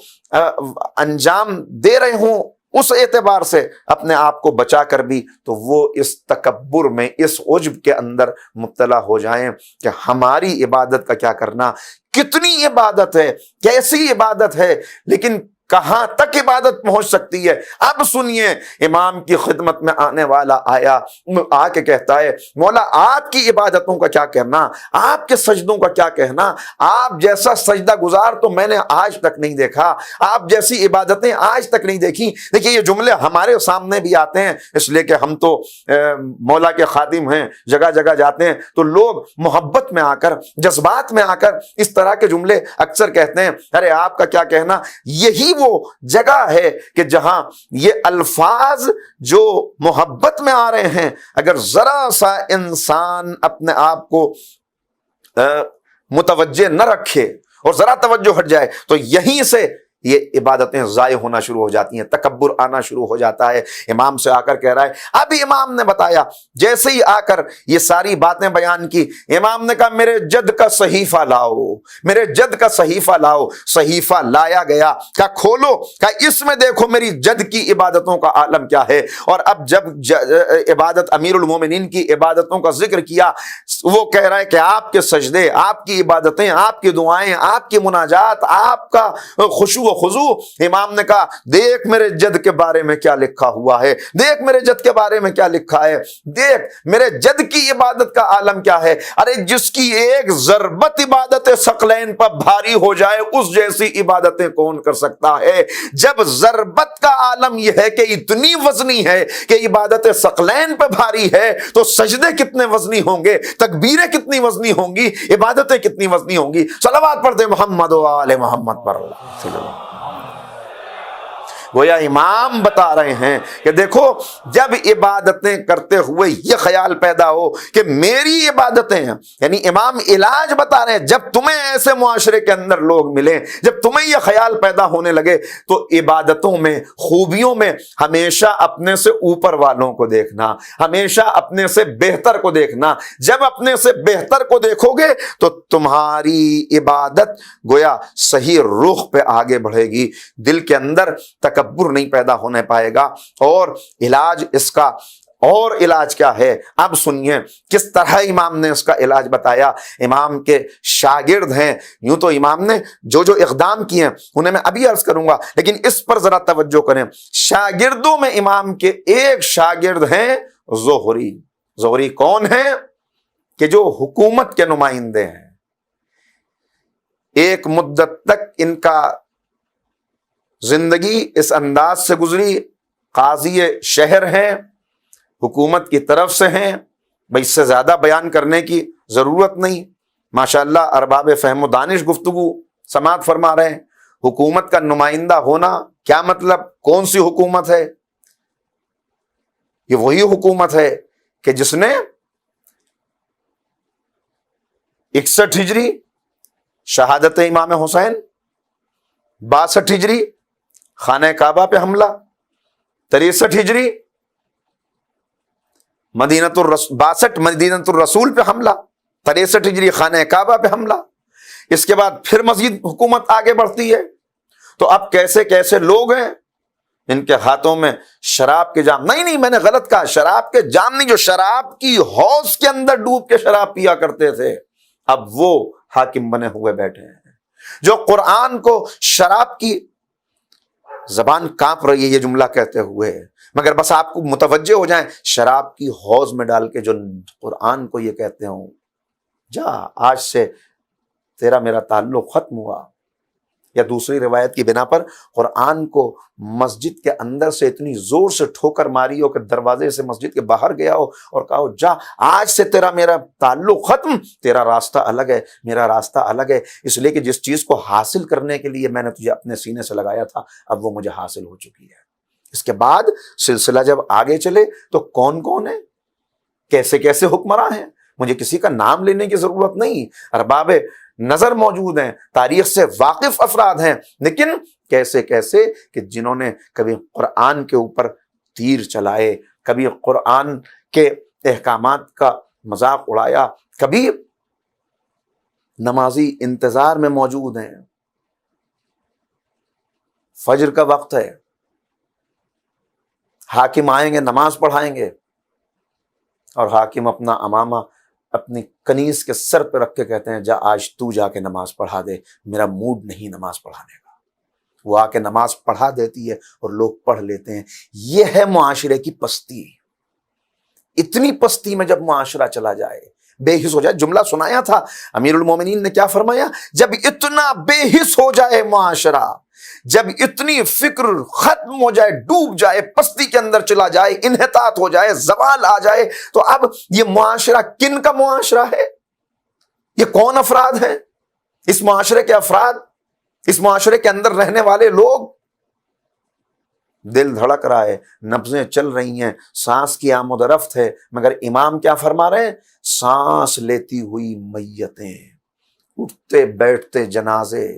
انجام دے رہے ہوں اس اعتبار سے اپنے آپ کو بچا کر بھی، تو وہ اس تکبر میں، اس عجب کے اندر مبتلا ہو جائیں کہ ہماری عبادت کا کیا کرنا، کتنی عبادت ہے، کیسی عبادت ہے، لیکن کہاں تک عبادت پہنچ سکتی ہے۔ اب سنیے، امام کی خدمت میں آنے والا آیا، آ کے کہتا ہے مولا آپ کی عبادتوں کا کیا کہنا، آپ کے سجدوں کا کیا کہنا، آپ جیسا سجدہ گزار تو میں نے آج تک نہیں دیکھا، آپ جیسی عبادتیں آج تک نہیں دیکھی۔ دیکھیے یہ جملے ہمارے سامنے بھی آتے ہیں، اس لیے کہ ہم تو مولا کے خادم ہیں، جگہ جگہ جاتے ہیں، تو لوگ محبت میں آ کر، جذبات میں آ کر اس طرح کے جملے اکثر کہتے ہیں، ارے آپ کا کیا کہنا۔ یہی وہ جگہ ہے کہ جہاں یہ الفاظ جو محبت میں آ رہے ہیں، اگر ذرا سا انسان اپنے آپ کو متوجہ نہ رکھے اور ذرا توجہ ہٹ جائے تو یہیں سے یہ عبادتیں ضائع ہونا شروع ہو جاتی ہیں، تکبر آنا شروع ہو جاتا ہے۔ امام سے آ کر کہہ رہا ہے، اب امام نے بتایا، جیسے ہی آ کر یہ ساری باتیں بیان کی، امام نے کہا میرے جد کا صحیفہ لاؤ، میرے جد کا صحیفہ لاؤ۔ صحیفہ لایا گیا، کہا کھولو، کہا اس میں دیکھو میری جد کی عبادتوں کا عالم کیا ہے۔ اور اب جب عبادت امیر المومنین کی عبادتوں کا ذکر کیا، وہ کہہ رہا ہے کہ آپ کے سجدے، آپ کی عبادتیں، آپ کی دعائیں، آپ کی مناجات، آپ کا خشوع و خضوع۔ امام نے کہا دیکھ میرے جد کے بارے میں کیا لکھا ہوا ہے، دیکھ میرے جد کے بارے میں کیا لکھا ہے، دیکھ میرے جد کی عبادت کا عالم کیا ہے۔ ارے جس کی ایک ضربت عبادت ثقلین پر بھاری ہو جائے، اس جیسی عبادتیں کون کر سکتا ہے۔ جب ضربت کا عالم یہ ہے کہ اتنی وزنی ہے کہ عبادت ثقلین پہ بھاری ہے، تو سجدے کتنے وزنی ہوں گے، تکبیریں کتنی وزنی ہوں گی، عبادتیں کتنی وزنی ہوں گی۔ صلوات پڑھتے محمد و آل محمد پر اللہ۔ گویا امام بتا رہے ہیں کہ دیکھو جب عبادتیں کرتے ہوئے یہ خیال پیدا ہو کہ میری عبادتیں ہیں، یعنی امام علاج بتا رہے ہیں، جب تمہیں ایسے معاشرے کے اندر لوگ ملیں، جب تمہیں یہ خیال پیدا ہونے لگے، تو عبادتوں میں، خوبیوں میں ہمیشہ اپنے سے اوپر والوں کو دیکھنا، ہمیشہ اپنے سے بہتر کو دیکھنا۔ جب اپنے سے بہتر کو دیکھو گے تو تمہاری عبادت گویا صحیح رخ پہ آگے بڑھے گی، دل کے اندر تکبر نہیں پیدا ہونے پائے گا۔ اور علاج اس کا، اور علاج کیا ہے، اب سنیے کس طرح امام نے اس کا علاج بتایا۔ امام کے شاگرد ہیں، یوں تو امام نے جو جو اقدام کیے ہیں انہیں میں ابھی عرض کروں گا، لیکن اس پر ذرا توجہ کریں۔ شاگردوں میں امام کے ایک شاگرد ہیں زہری۔ زہری کون ہیں؟ کہ جو حکومت کے نمائندے ہیں۔ ایک مدت تک ان کا زندگی اس انداز سے گزری، قاضی شہر ہیں، حکومت کی طرف سے ہیں، بھائی اس سے زیادہ بیان کرنے کی ضرورت نہیں، ماشاءاللہ ارباب فہم و دانش گفتگو سماعت فرما رہے ہیں۔ حکومت کا نمائندہ ہونا کیا مطلب؟ کون سی حکومت ہے؟ یہ وہی حکومت ہے کہ جس نے 61 ہجری شہادت امام حسین، 62 ہجری خانہ کعبہ پہ حملہ، 63 ہجری 62 مدینۃ الرسول پہ حملہ، 63 ہجری خانہ کعبہ پہ حملہ۔ اس کے بعد پھر مزید حکومت آگے بڑھتی ہے، تو اب کیسے کیسے لوگ ہیں ان کے ہاتھوں میں شراب کے جام، نہیں میں نے غلط کہا، شراب کے جام نہیں، جو شراب کی حوض کے اندر ڈوب کے شراب پیا کرتے تھے اب وہ حاکم بنے ہوئے بیٹھے ہیں، جو قرآن کو شراب کی زبان کانپ رہی ہے یہ جملہ کہتے ہوئے، مگر بس آپ کو متوجہ ہو جائیں شراب کی حوض میں ڈال کے جو قرآن کو یہ کہتے ہوں جا آج سے تیرا میرا تعلق ختم ہوا، یا دوسری روایت کی بنا پر قرآن کو مسجد کے اندر سے اتنی زور سے ٹھوکر ماری ہو کہ دروازے سے مسجد کے باہر گیا ہو اور کہا ہو جا آج سے تیرا میرا تعلق ختم، تیرا راستہ الگ ہے میرا راستہ الگ ہے، اس لیے کہ جس چیز کو حاصل کرنے کے لیے میں نے تجھے اپنے سینے سے لگایا تھا اب وہ مجھے حاصل ہو چکی ہے۔ اس کے بعد سلسلہ جب آگے چلے تو کون کون ہے، کیسے کیسے حکمراں ہیں، مجھے کسی کا نام لینے کی ضرورت نہیں، ارباب نظر موجود ہیں، تاریخ سے واقف افراد ہیں، لیکن کیسے کیسے کہ جنہوں نے کبھی قرآن کے اوپر تیر چلائے، کبھی قرآن کے احکامات کا مذاق اڑایا، کبھی نمازی انتظار میں موجود ہیں، فجر کا وقت ہے، حاکم آئیں گے نماز پڑھائیں گے، اور حاکم اپنا امامہ اپنی کنیز کے سر پہ رکھ کے کہتے ہیں جا آج تو جا کے نماز پڑھا دے، میرا موڈ نہیں نماز پڑھانے کا۔ وہ آ کے نماز پڑھا دیتی ہے اور لوگ پڑھ لیتے ہیں۔ یہ ہے معاشرے کی پستی۔ اتنی پستی میں جب معاشرہ چلا جائے، بے حس ہو جائے، جملہ سنایا تھا امیر المومنین نے کیا فرمایا، جب اتنا بے حس ہو جائے معاشرہ، جب اتنی فکر ختم ہو جائے، ڈوب جائے، پستی کے اندر چلا جائے، انحطاط ہو جائے، زوال آ جائے، تو اب یہ معاشرہ کن کا معاشرہ ہے؟ یہ کون افراد ہیں؟ اس معاشرے کے افراد، اس معاشرے کے اندر رہنے والے لوگ، دل دھڑک رہا ہے، نبضیں چل رہی ہیں، سانس کی آمد و رفت ہے، مگر امام کیا فرما رہے ہیں؟ سانس لیتی ہوئی میتیں، اٹھتے بیٹھتے جنازے،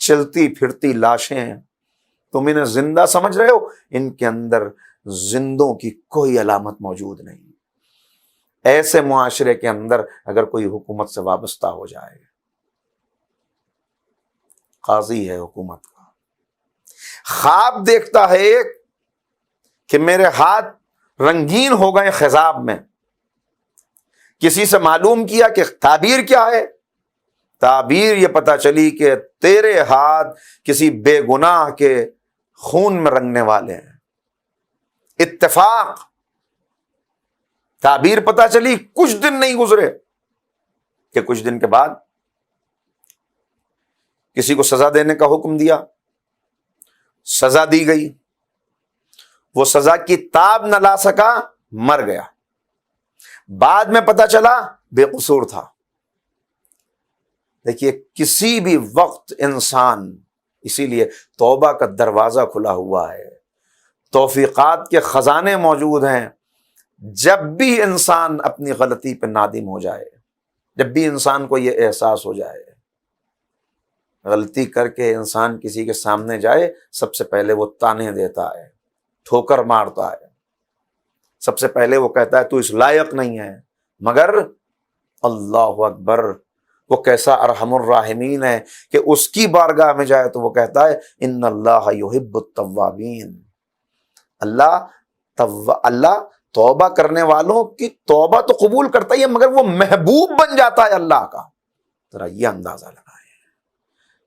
چلتی پھرتی لاشیں، تم انہیں زندہ سمجھ رہے ہو؟ ان کے اندر زندوں کی کوئی علامت موجود نہیں۔ ایسے معاشرے کے اندر اگر کوئی حکومت سے وابستہ ہو جائے، قاضی ہے حکومت کا، خواب دیکھتا ہے کہ میرے ہاتھ رنگین ہو گئے خضاب میں، کسی سے معلوم کیا کہ تعبیر کیا ہے، تعبیر یہ پتہ چلی کہ تیرے ہاتھ کسی بے گناہ کے خون میں رنگنے والے ہیں۔ اتفاق، تعبیر پتہ چلی، کچھ دن نہیں گزرے کہ کچھ دن کے بعد کسی کو سزا دینے کا حکم دیا، سزا دی گئی، وہ سزا کی تاب نہ لا سکا، مر گیا، بعد میں پتہ چلا بے قصور تھا۔ دیکھیے کسی بھی وقت انسان، اسی لیے توبہ کا دروازہ کھلا ہوا ہے، توفیقات کے خزانے موجود ہیں، جب بھی انسان اپنی غلطی پہ نادم ہو جائے، جب بھی انسان کو یہ احساس ہو جائے، غلطی کر کے انسان کسی کے سامنے جائے، سب سے پہلے وہ تانے دیتا ہے، ٹھوکر مارتا ہے، سب سے پہلے وہ کہتا ہے تو اس لائق نہیں ہے، مگر اللہ اکبر وہ کیسا ارحم الراحمین ہے کہ اس کی بارگاہ میں جائے تو وہ کہتا ہے ان اللہ یحب التوابین، اللہ توبہ کرنے والوں کی توبہ تو قبول کرتا ہی ہے، مگر وہ محبوب بن جاتا ہے اللہ کا۔ ذرا یہ اندازہ لگائیں۔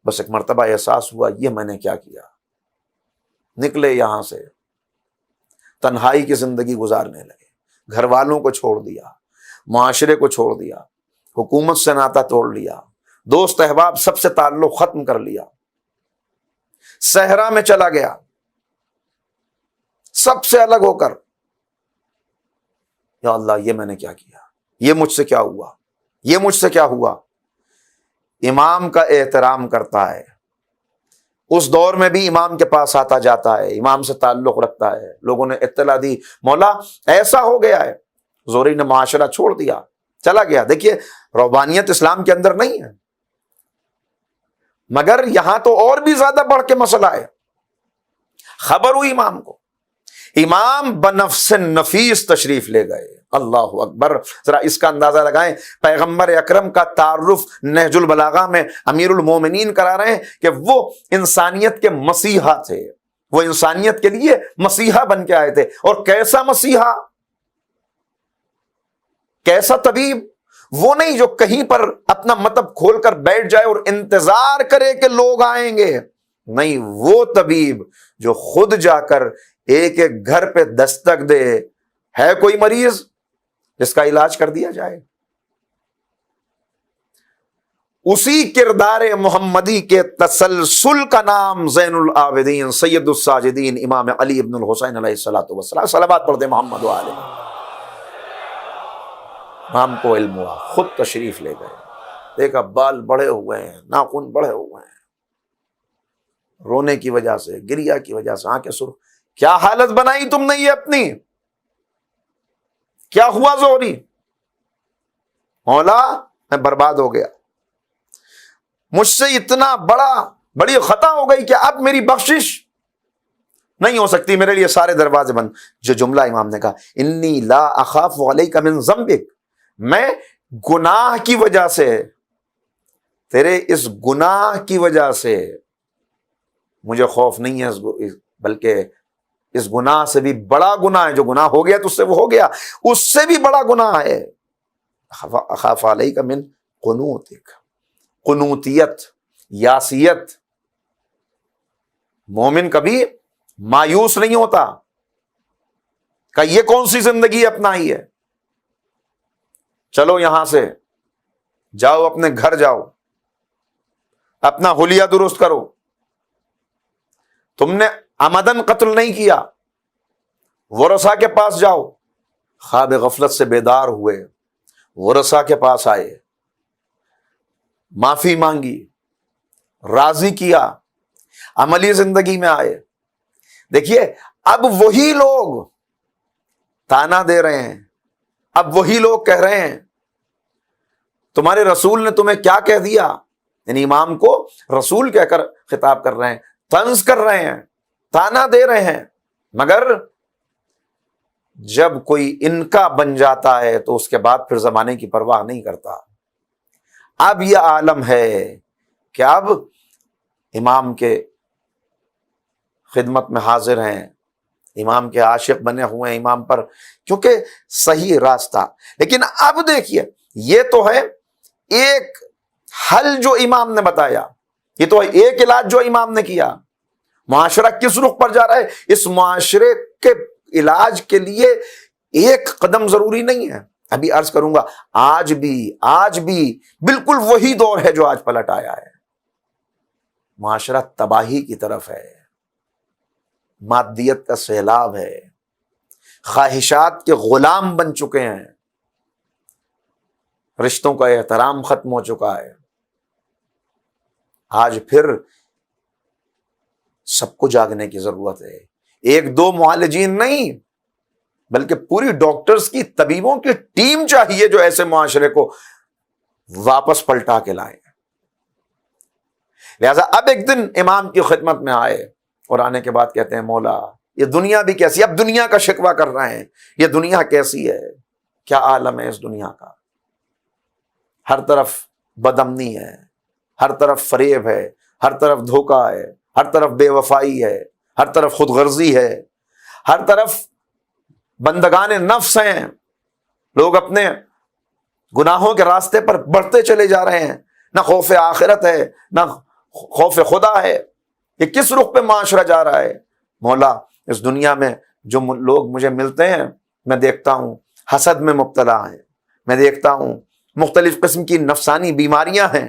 بس ایک مرتبہ احساس ہوا یہ میں نے کیا کیا، نکلے یہاں سے، تنہائی کی زندگی گزارنے لگے، گھر والوں کو چھوڑ دیا، معاشرے کو چھوڑ دیا، حکومت سے ناتا توڑ لیا، دوست احباب سب سے تعلق ختم کر لیا، صحرا میں چلا گیا سب سے الگ ہو کر۔ یا اللہ یہ میں نے کیا کیا، یہ مجھ سے کیا ہوا، یہ مجھ سے کیا ہوا۔ امام کا احترام کرتا ہے، اس دور میں بھی امام کے پاس آتا جاتا ہے، امام سے تعلق رکھتا ہے، لوگوں نے اطلاع دی مولا ایسا ہو گیا ہے، زہری نے معاشرہ چھوڑ دیا، چلا گیا۔ دیکھیے رہبانیت اسلام کے اندر نہیں ہے، مگر یہاں تو اور بھی زیادہ بڑھ کے مسئلہ ہے۔ خبر ہوئی امام کو، امام بنفس نفیس تشریف لے گئے. اللہ اکبر. ذرا اس کا اندازہ لگائیں. پیغمبر اکرم کا تعارف نہج البلاغہ میں امیر المومنین کرا رہے ہیں کہ وہ انسانیت کے مسیحا تھے، وہ انسانیت کے لیے مسیحا بن کے آئے تھے. اور کیسا مسیحا، کیسا طبیب؟ وہ نہیں جو کہیں پر اپنا مطب کھول کر بیٹھ جائے اور انتظار کرے کہ لوگ آئیں گے. نہیں، وہ طبیب جو خود جا کر ایک ایک گھر پہ دستک دے، ہے کوئی مریض جس کا علاج کر دیا جائے. اسی کردار محمدی کے تسلسل کا نام زین العابدین سید الساجدین امام علی ابن الحسین علیہ الصلوۃ والسلام. صلوات پڑھ دے محمد و علیہ. امام کو علم ہوا، خود تشریف لے گئے. دیکھا بال بڑھے ہوئے ہیں، ناخن بڑھے ہوئے ہیں، رونے کی وجہ سے، گریا کی وجہ سے آنکھیں سرخ. کیا حالت بنائی تم نے یہ اپنی؟ کیا ہوا زہری؟ مولا میں برباد ہو گیا، مجھ سے اتنا بڑی خطا ہو گئی کہ اب میری بخشش نہیں ہو سکتی، میرے لیے سارے دروازے بند. جو جملہ امام نے کہا انی لا اخاف علیک من ذنبک، میں گناہ کی وجہ سے، تیرے اس گناہ کی وجہ سے مجھے خوف نہیں ہے، بلکہ اس گناہ سے بھی بڑا گناہ ہے. جو گناہ ہو گیا تو اس سے وہ ہو گیا، اس سے بھی بڑا گناہ ہے. اخاف علیک من قنوتک، قنوتیت، یاسیت. مومن کبھی مایوس نہیں ہوتا کہ یہ کون سی زندگی اپنائی ہے. چلو یہاں سے جاؤ، اپنے گھر جاؤ، اپنا حلیہ درست کرو. تم نے عمدن قتل نہیں کیا. ورثاء کے پاس جاؤ. خواب غفلت سے بیدار ہوئے، ورثاء کے پاس آئے، معافی مانگی، راضی کیا، عملی زندگی میں آئے. دیکھیے اب وہی لوگ تانا دے رہے ہیں، اب وہی لوگ کہہ رہے ہیں تمہارے رسول نے تمہیں کیا کہہ دیا. یعنی امام کو رسول کہہ کر خطاب کر رہے ہیں، طنز کر رہے ہیں، تانا دے رہے ہیں. مگر جب کوئی ان کا بن جاتا ہے تو اس کے بعد پھر زمانے کی پرواہ نہیں کرتا. اب یہ عالم ہے کہ اب امام کے خدمت میں حاضر ہیں، امام کے عاشق بنے ہوئے ہیں امام پر، کیونکہ صحیح راستہ. لیکن اب دیکھیے یہ تو ہے ایک حل جو امام نے بتایا، یہ تو ہے ایک علاج جو امام نے کیا. معاشرہ کس رخ پر جا رہا ہے؟ اس معاشرے کے علاج کے لیے ایک قدم ضروری نہیں ہے. ابھی عرض کروں گا آج بھی بالکل وہی دور ہے جو آج پلٹ آیا ہے. معاشرہ تباہی کی طرف ہے، مادیت کا سیلاب ہے، خواہشات کے غلام بن چکے ہیں، رشتوں کا احترام ختم ہو چکا ہے. آج پھر سب کو جاگنے کی ضرورت ہے. ایک دو معالجین نہیں بلکہ پوری ڈاکٹرز کی، طبیبوں کی ٹیم چاہیے جو ایسے معاشرے کو واپس پلٹا کے لائیں. لہذا اب ایک دن امام کی خدمت میں آئے اور آنے کے بعد کہتے ہیں مولا یہ دنیا بھی کیسی. اب دنیا کا شکوہ کر رہے ہیں، یہ دنیا کیسی ہے، کیا عالم ہے اس دنیا کا. ہر طرف بدامنی ہے، ہر طرف فریب ہے، ہر طرف دھوکہ ہے، ہر طرف بے وفائی ہے، ہر طرف خود غرضی ہے، ہر طرف بندگان نفس ہیں. لوگ اپنے گناہوں کے راستے پر بڑھتے چلے جا رہے ہیں. نہ خوف آخرت ہے، نہ خوف خدا ہے. یہ کس رخ پہ معاشرہ جا رہا ہے. مولا اس دنیا میں جو لوگ مجھے ملتے ہیں میں دیکھتا ہوں حسد میں مبتلا ہیں، میں دیکھتا ہوں مختلف قسم کی نفسانی بیماریاں ہیں.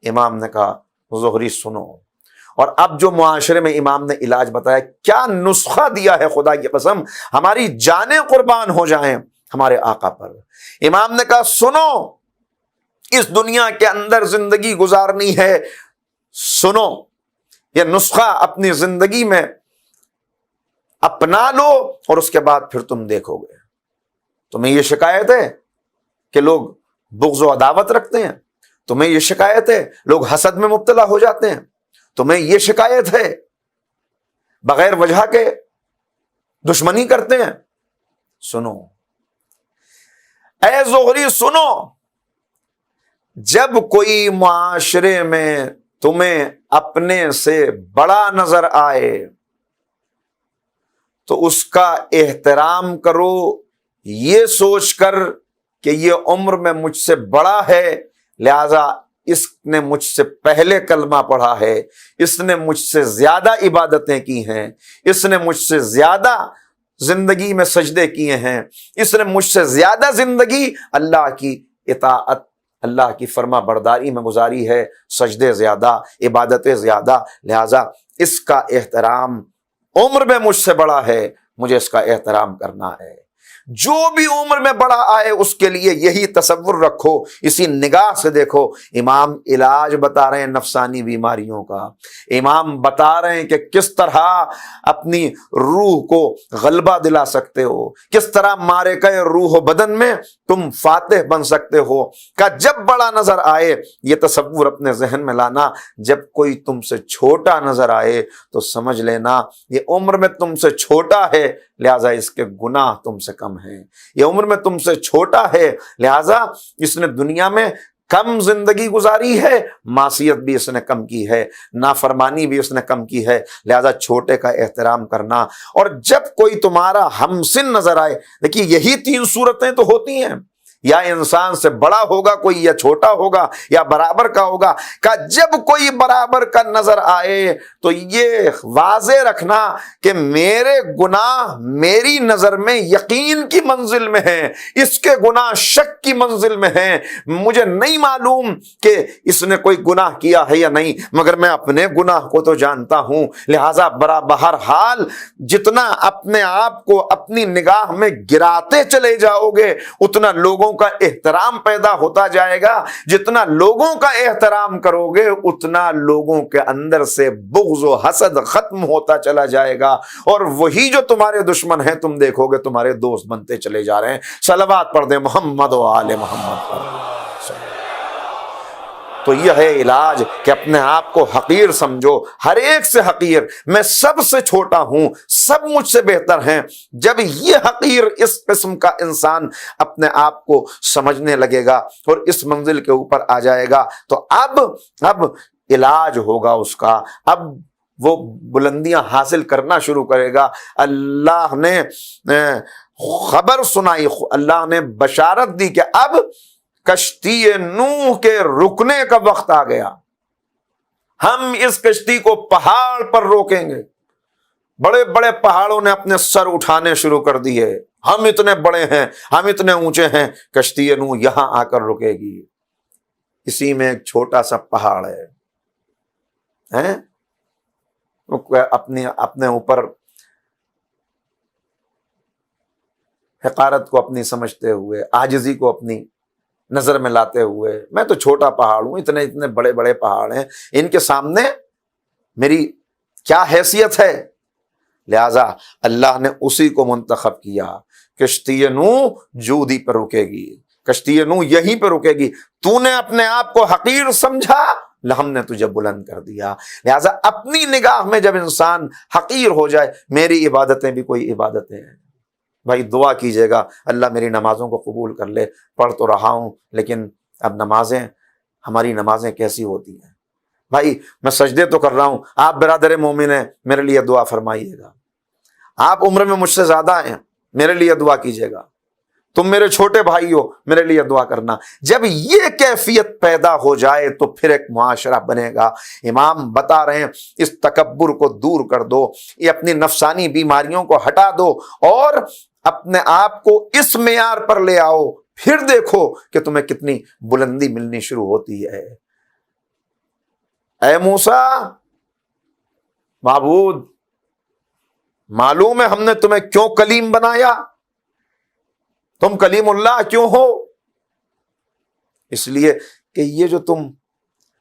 امام نے کہا زہری سنو. اور اب جو معاشرے میں امام نے علاج بتایا، کیا نسخہ دیا ہے، خدا کی قسم ہماری جانیں قربان ہو جائیں ہمارے آقا پر. امام نے کہا سنو، اس دنیا کے اندر زندگی گزارنی ہے، سنو یہ نسخہ اپنی زندگی میں اپنا لو اور اس کے بعد پھر تم دیکھو گے. تمہیں یہ شکایت ہے کہ لوگ بغض و عداوت رکھتے ہیں، تمہیں یہ شکایت ہے لوگ حسد میں مبتلا ہو جاتے ہیں، تمہیں یہ شکایت ہے بغیر وجہ کے دشمنی کرتے ہیں؟ سنو اے زہری سنو، جب کوئی معاشرے میں تمہیں اپنے سے بڑا نظر آئے تو اس کا احترام کرو، یہ سوچ کر کہ یہ عمر میں مجھ سے بڑا ہے، لہذا اس نے مجھ سے پہلے کلمہ پڑھا ہے، اس نے مجھ سے زیادہ عبادتیں کی ہیں، اس نے مجھ سے زیادہ زندگی میں سجدے کیے ہیں، اس نے مجھ سے زیادہ زندگی اللہ کی اطاعت، اللہ کی فرما برداری میں گزاری ہے، سجدے زیادہ، عبادتیں زیادہ، لہذا اس کا احترام عمر میں مجھ سے بڑا ہے، مجھے اس کا احترام کرنا ہے۔ جو بھی عمر میں بڑا آئے اس کے لیے یہی تصور رکھو، اسی نگاہ سے دیکھو۔ امام علاج بتا رہے ہیں نفسانی بیماریوں کا، امام بتا رہے ہیں کہ کس طرح اپنی روح کو غلبہ دلا سکتے ہو، کس طرح مارے گئے روح و بدن میں تم فاتح بن سکتے ہو۔ کہ جب بڑا نظر آئے یہ تصور اپنے ذہن میں لانا، جب کوئی تم سے چھوٹا نظر آئے تو سمجھ لینا یہ عمر میں تم سے چھوٹا ہے، لہذا اس کے گناہ تم سے کم ہیں۔ یہ عمر میں تم سے چھوٹا ہے، لہذا اس نے دنیا میں کم زندگی گزاری ہے، معصیت بھی اس نے کم کی ہے، نافرمانی بھی اس نے کم کی ہے، لہذا چھوٹے کا احترام کرنا۔ اور جب کوئی تمہارا ہمسن نظر آئے، دیکھیے یہی تین صورتیں تو ہوتی ہیں، یا انسان سے بڑا ہوگا کوئی، یا چھوٹا ہوگا، یا برابر کا ہوگا۔ کہ جب کوئی برابر کا نظر آئے تو یہ واضح رکھنا کہ میرے گناہ میری نظر میں یقین کی منزل میں ہیں، اس کے گناہ شک کی منزل میں ہیں۔ مجھے نہیں معلوم کہ اس نے کوئی گناہ کیا ہے یا نہیں، مگر میں اپنے گناہ کو تو جانتا ہوں، لہذا بہرحال جتنا اپنے آپ کو اپنی نگاہ میں گراتے چلے جاؤ گے اتنا لوگوں کا احترام پیدا ہوتا جائے گا، جتنا لوگوں کا احترام کرو گے اتنا لوگوں کے اندر سے بغض و حسد ختم ہوتا چلا جائے گا، اور وہی جو تمہارے دشمن ہیں تم دیکھو گے تمہارے دوست بنتے چلے جا رہے ہیں۔ صلوات پڑھ دیں محمد و آل محمد پر۔ تو یہ ہے علاج کہ اپنے آپ کو حقیر سمجھو، ہر ایک سے حقیر، میں سب سے چھوٹا ہوں، سب مجھ سے بہتر ہیں۔ جب یہ حقیر اس قسم کا انسان اپنے آپ کو سمجھنے لگے گا اور اس منزل کے اوپر آ جائے گا تو اب علاج ہوگا اس کا، اب وہ بلندیاں حاصل کرنا شروع کرے گا۔ اللہ نے خبر سنائی، اللہ نے بشارت دی کہ اب کشتی نوح کے رکنے کا وقت آ گیا، ہم اس کشتی کو پہاڑ پر روکیں گے۔ بڑے بڑے پہاڑوں نے اپنے سر اٹھانے شروع کر دیے، ہم اتنے بڑے ہیں، ہم اتنے اونچے ہیں، کشتی نوح یہاں آ کر رکے گی۔ اسی میں ایک چھوٹا سا پہاڑ ہے، اپنے اوپر حقارت کو اپنی سمجھتے ہوئے، عاجزی کو اپنی نظر میں لاتے ہوئے، میں تو چھوٹا پہاڑ ہوں، اتنے اتنے بڑے بڑے پہاڑ ہیں، ان کے سامنے میری کیا حیثیت ہے؟ لہذا اللہ نے اسی کو منتخب کیا، کشتی نوح جودی پر رکے گی، کشتی نوح یہیں پہ رکے گی۔ تو نے اپنے آپ کو حقیر سمجھا، ہم نے تجھے بلند کر دیا۔ لہذا اپنی نگاہ میں جب انسان حقیر ہو جائے، میری عبادتیں بھی کوئی عبادتیں ہیں، بھائی دعا کیجئے گا اللہ میری نمازوں کو قبول کر لے، پڑھ تو رہا ہوں لیکن اب ہماری نمازیں کیسی ہوتی ہیں؟ بھائی میں سجدے تو کر رہا ہوں، آپ برادر مومن ہیں، میرے لیے دعا فرمائیے گا۔ آپ عمر میں مجھ سے زیادہ ہیں، میرے لیے دعا کیجئے گا۔ تم میرے چھوٹے بھائی ہو، میرے لیے دعا کرنا۔ جب یہ کیفیت پیدا ہو جائے تو پھر ایک معاشرہ بنے گا۔ امام بتا رہے ہیں اس تکبر کو دور کر دو، یہ اپنی نفسانی بیماریوں کو ہٹا دو اور اپنے آپ کو اس معیار پر لے آؤ، پھر دیکھو کہ تمہیں کتنی بلندی ملنی شروع ہوتی ہے۔ اے موسیٰ، معبود معلوم ہے ہم نے تمہیں کیوں کلیم بنایا، تم کلیم اللہ کیوں ہو؟ اس لیے کہ یہ جو تم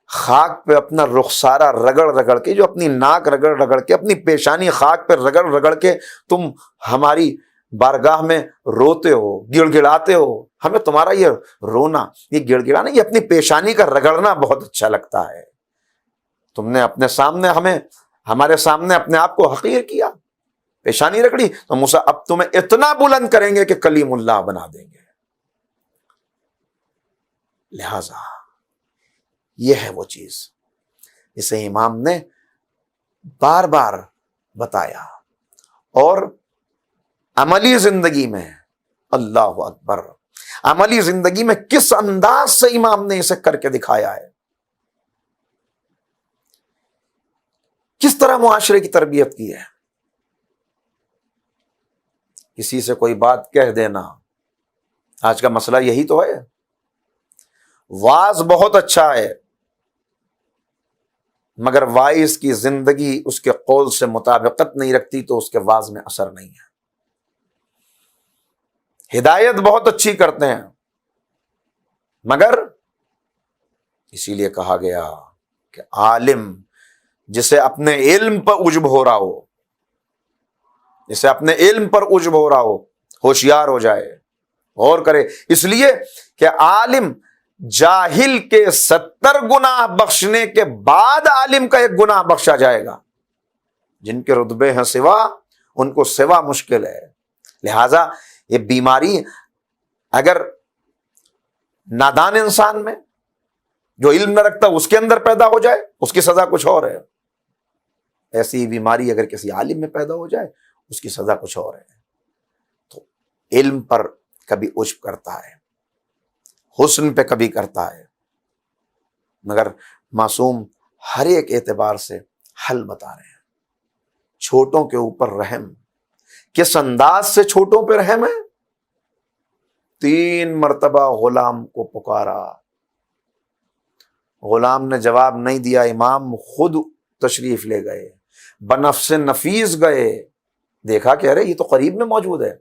خاک پہ اپنا رخسارہ رگڑ رگڑ کے، جو اپنی ناک رگڑ رگڑ کے، اپنی پیشانی خاک پہ رگڑ رگڑ کے تم ہماری بارگاہ میں روتے ہو، گڑ گڑاتے ہو، ہمیں تمہارا یہ رونا، یہ گڑ گڑانا، یہ اپنی پیشانی کا رگڑنا بہت اچھا لگتا ہے۔ تم نے اپنے سامنے ہمارے سامنے اپنے آپ کو حقیر کیا، پیشانی رگڑی تو موسیٰ اب تمہیں اتنا بلند کریں گے کہ کلیم اللہ بنا دیں گے. لہذا یہ ہے وہ چیز جسے امام نے بار بار بتایا. اور عملی زندگی میں اللہ اکبر، عملی زندگی میں کس انداز سے امام نے اسے کر کے دکھایا ہے، کس طرح معاشرے کی تربیت کی ہے. کسی سے کوئی بات کہہ دینا، آج کا مسئلہ یہی تو ہے. واعظ بہت اچھا ہے مگر واعظ کی زندگی اس کے قول سے مطابقت نہیں رکھتی تو اس کے واعظ میں اثر نہیں ہے. ہدایت بہت اچھی کرتے ہیں مگر اسی لیے کہا گیا کہ عالم جسے اپنے علم پر عجب ہو رہا ہو، جسے اپنے علم پر عجب ہو رہا ہو، ہوشیار ہو جائے، غور کرے. اس لیے کہ عالم جاہل کے 70 گناہ بخشنے کے بعد عالم کا 1 گناہ بخشا جائے گا. جن کے رتبے ہیں سوا، ان کو سوا مشکل ہے. لہذا یہ بیماری اگر نادان انسان میں جو علم نہ رکھتا اس کے اندر پیدا ہو جائے، اس کی سزا کچھ اور ہے. ایسی بیماری اگر کسی عالم میں پیدا ہو جائے، اس کی سزا کچھ اور ہے. تو علم پر کبھی عجب کرتا ہے، حسن پہ کبھی کرتا ہے، مگر معصوم ہر ایک اعتبار سے حل بتا رہے ہیں. چھوٹوں کے اوپر رحم، کس انداز سے چھوٹوں پہ رحم ہے. 3 مرتبہ غلام کو پکارا، غلام نے جواب نہیں دیا، امام خود تشریف لے گئے، بنفس نفیس گئے، دیکھا کہ ارے یہ تو قریب میں موجود ہے.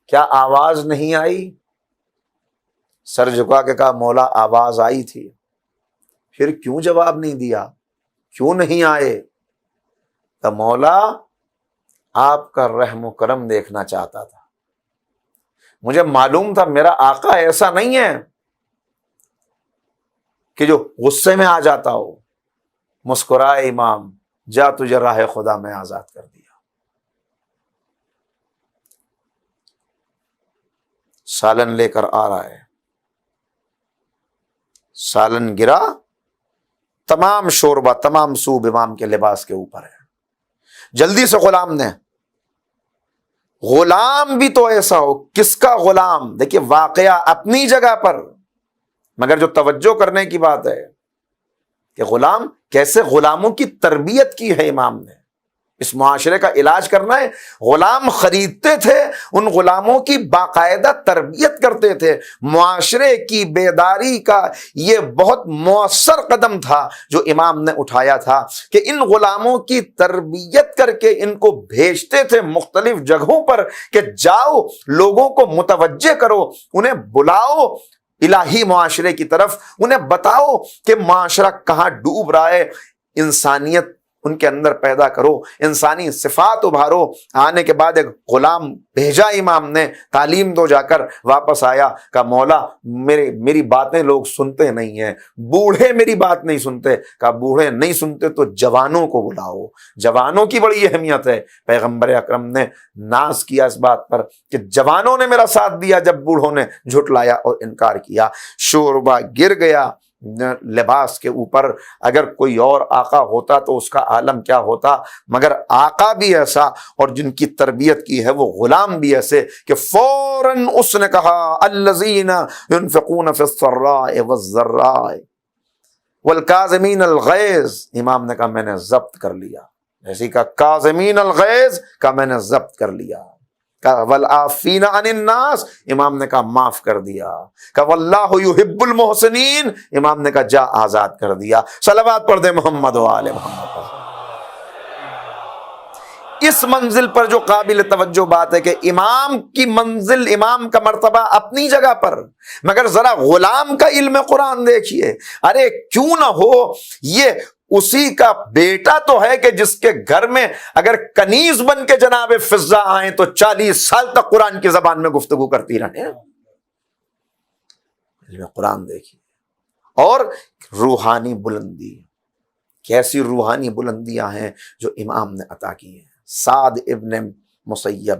کیا آواز نہیں آئی؟ سر جھکا کے کہا مولا آواز آئی تھی. پھر کیوں جواب نہیں دیا، کیوں نہیں آئے؟ کہ مولا آپ کا رحم و کرم دیکھنا چاہتا تھا، مجھے معلوم تھا میرا آقا ایسا نہیں ہے کہ جو غصے میں آ جاتا ہو. مسکرائے امام، جا تجھے راہ خدا میں آزاد کر دیا. سالن لے کر آ رہا ہے، سالن گرا، تمام شوربہ، تمام سوب امام کے لباس کے اوپر ہے. جلدی سے غلام نے، غلام بھی تو ایسا ہو، کس کا غلام؟ دیکھیے واقعہ اپنی جگہ پر، مگر جو توجہ کرنے کی بات ہے کہ غلام کیسے غلاموں کی تربیت کی ہے امام نے. اس معاشرے کا علاج کرنا ہے. غلام خریدتے تھے، ان غلاموں کی باقاعدہ تربیت کرتے تھے. معاشرے کی بیداری کا یہ بہت مؤثر قدم تھا جو امام نے اٹھایا تھا کہ ان غلاموں کی تربیت کر کے ان کو بھیجتے تھے مختلف جگہوں پر کہ جاؤ لوگوں کو متوجہ کرو، انہیں بلاؤ الہی معاشرے کی طرف، انہیں بتاؤ کہ معاشرہ کہاں ڈوب رہا ہے، انسانیت ان کے اندر پیدا کرو، انسانی صفات ابھارو. آنے کے بعد ایک غلام بھیجا امام نے، تعلیم دو جا کر. واپس آیا، کہا مولا میری باتیں لوگ سنتے نہیں ہیں، بوڑھے میری بات نہیں سنتے. کہا بوڑھے نہیں سنتے تو جوانوں کو بلاؤ، جوانوں کی بڑی اہمیت ہے. پیغمبر اکرم نے ناز کیا اس بات پر کہ جوانوں نے میرا ساتھ دیا جب بوڑھوں نے جھٹلایا اور انکار کیا. شوربہ گر گیا لباس کے اوپر. اگر کوئی اور آقا ہوتا تو اس کا عالم کیا ہوتا، مگر آقا بھی ایسا اور جن کی تربیت کی ہے وہ غلام بھی ایسے کہ فوراً اس نے کہا الذین ينفقون فی السراء والضراء والکاظمین الغیظ. امام نے کہا میں نے ضبط کر لیا. جیسے کہا کاظمین الغیظ، کہا میں نے ضبط کر لیا. کہا والعافین عن الناس، امام نے کہا معاف کر دیا. کہا واللہ یحب المحسنین، امام نے کہا جا آزاد کر دیا. صلوات پڑھ دے محمد و آل محمد. اس منزل پر جو قابل توجہ بات ہے کہ امام کی منزل، امام کا مرتبہ اپنی جگہ پر، مگر ذرا غلام کا علم قرآن دیکھیے. ارے کیوں نہ ہو یہ اسی کا بیٹا تو ہے کہ جس کے گھر میں اگر کنیز بن کے جناب فضہ آئیں تو 40 سال تک قرآن کی زبان میں گفتگو کرتی رہے. علم قرآن دیکھیے. اور روحانی بلندی، کیسی روحانی بلندیاں ہیں جو امام نے عطا کی ہیں. سعد ابن مسیب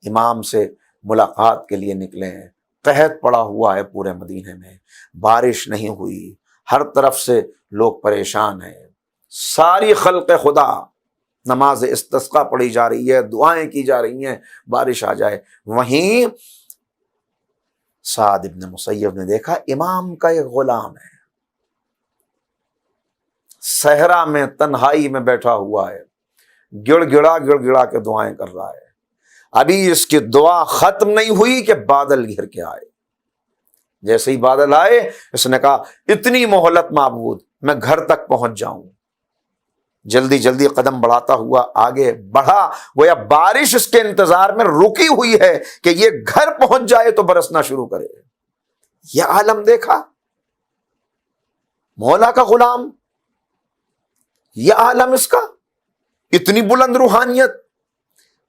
امام سے ملاقات کے لیے نکلے ہیں۔ قحط پڑا ہوا ہے پورے مدینے میں، بارش نہیں ہوئی، ہر طرف سے لوگ پریشان ہیں، ساری خلق خدا نماز استسقا پڑھی جا رہی ہے، دعائیں کی جا رہی ہیں بارش آ جائے۔ وہیں سعد ابن مسیب نے دیکھا امام کا ایک غلام ہے، صحرا میں تنہائی میں بیٹھا ہوا ہے، گڑ گڑا کے دعائیں کر رہا ہے۔ ابھی اس کی دعا ختم نہیں ہوئی کہ بادل گھر کے آئے۔ جیسے ہی بادل آئے اس نے کہا اتنی مہلت معبود، میں گھر تک پہنچ جاؤں۔ جلدی جلدی قدم بڑھاتا ہوا آگے بڑھا، گویا بارش اس کے انتظار میں رکی ہوئی ہے کہ یہ گھر پہنچ جائے تو برسنا شروع کرے۔ یہ عالم دیکھا، مولا کا غلام، یہ عالم اس کا، اتنی بلند روحانیت،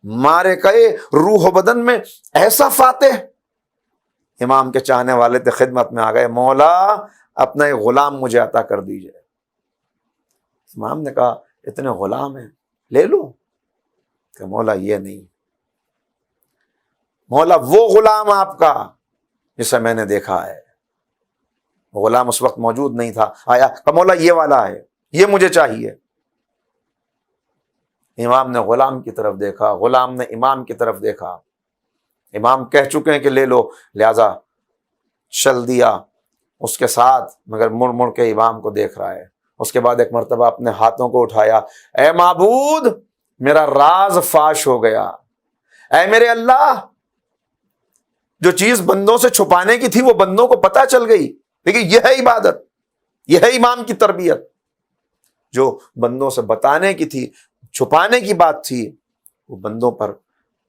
مارے کہے روح و بدن میں ایسا فاتح۔ امام کے چاہنے والے تھے، خدمت میں آ گئے، مولا اپنا ایک غلام مجھے عطا کر دیجئے۔ امام نے کہا اتنے غلام ہیں، لے لو۔ کہ مولا یہ نہیں، مولا وہ غلام آپ کا جسے میں نے دیکھا ہے۔ غلام اس وقت موجود نہیں تھا، آیا کہ مولا یہ والا ہے، یہ مجھے چاہیے۔ امام نے غلام کی طرف دیکھا، غلام نے امام کی طرف دیکھا۔ امام کہہ چکے ہیں کہ لے لو، لہذا چل دیا اس کے ساتھ، مگر مڑ مڑ کے امام کو دیکھ رہا ہے۔ اس کے بعد ایک مرتبہ اپنے ہاتھوں کو اٹھایا، اے معبود میرا راز فاش ہو گیا، اے میرے اللہ جو چیز بندوں سے چھپانے کی تھی وہ بندوں کو پتہ چل گئی۔ لیکن یہ ہے عبادت، یہ ہے امام کی تربیت، جو بندوں سے بتانے کی تھی، چھپانے کی بات تھی، وہ بندوں پر۔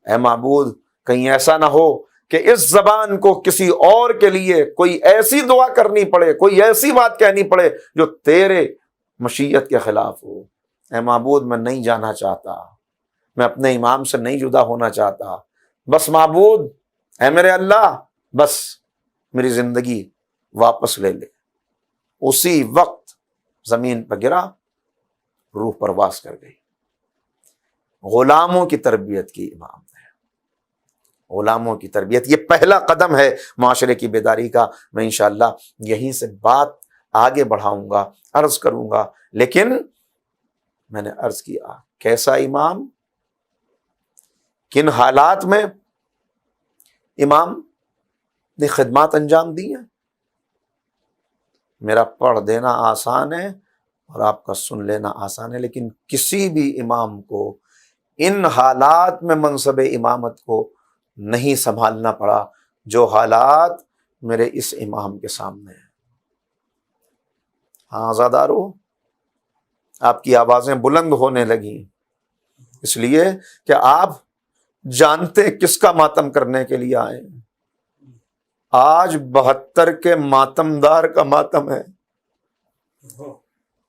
اے معبود کہیں ایسا نہ ہو کہ اس زبان کو کسی اور کے لیے کوئی ایسی دعا کرنی پڑے، کوئی ایسی بات کہنی پڑے جو تیرے مشیت کے خلاف ہو۔ اے معبود میں نہیں جانا چاہتا، میں اپنے امام سے نہیں جدا ہونا چاہتا، بس معبود اے میرے اللہ بس میری زندگی واپس لے لے۔ اسی وقت زمین پر گرا، روح پرواز کر گئی۔ غلاموں کی تربیت کی امام نے، غلاموں کی تربیت، یہ پہلا قدم ہے معاشرے کی بیداری کا۔ میں انشاءاللہ یہیں سے بات آگے بڑھاؤں گا، عرض کروں گا، لیکن میں نے عرض کیا کیسا امام، کن حالات میں امام نے خدمات انجام دی ہیں۔ میرا پڑھ دینا آسان ہے اور آپ کا سن لینا آسان ہے، لیکن کسی بھی امام کو ان حالات میں منصب امامت کو نہیں سنبھالنا پڑا جو حالات میرے اس امام کے سامنے ہیں۔ ہاں آزادارو، آپ کی آوازیں بلند ہونے لگیں، اس لیے کہ آپ جانتے کس کا ماتم کرنے کے لیے آئے ہیں۔ آج 72 کے ماتمدار کا ماتم ہے،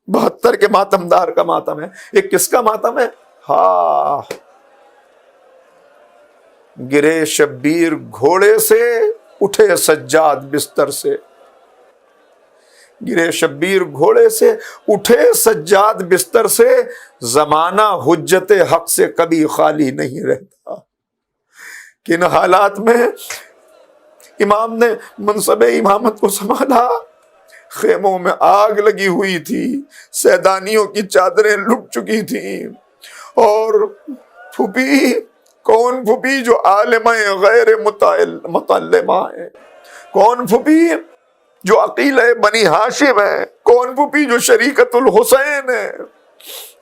72 کے ماتمدار کا ماتم ہے۔ یہ کس کا ماتم ہے؟ ہاں، گرے شبیر گھوڑے سے، اٹھے سجاد بستر سے۔ گرے شبیر گھوڑے سے، اٹھے سجاد بستر سے، زمانہ حجت حق سے کبھی خالی نہیں رہتا۔ کن حالات میں امام نے منصب امامت کو سنبھالا؟ خیموں میں آگ لگی ہوئی تھی، سیدانیوں کی چادریں لٹ چکی تھیں، اور پھوپھی، کون پھوپھی جو عالمہ غیر متعلمہ ہے، کون پھوپھی جو عقیلہ بنی ہاشم ہے، کون پھوپھی جو شریکت الحسین ہے،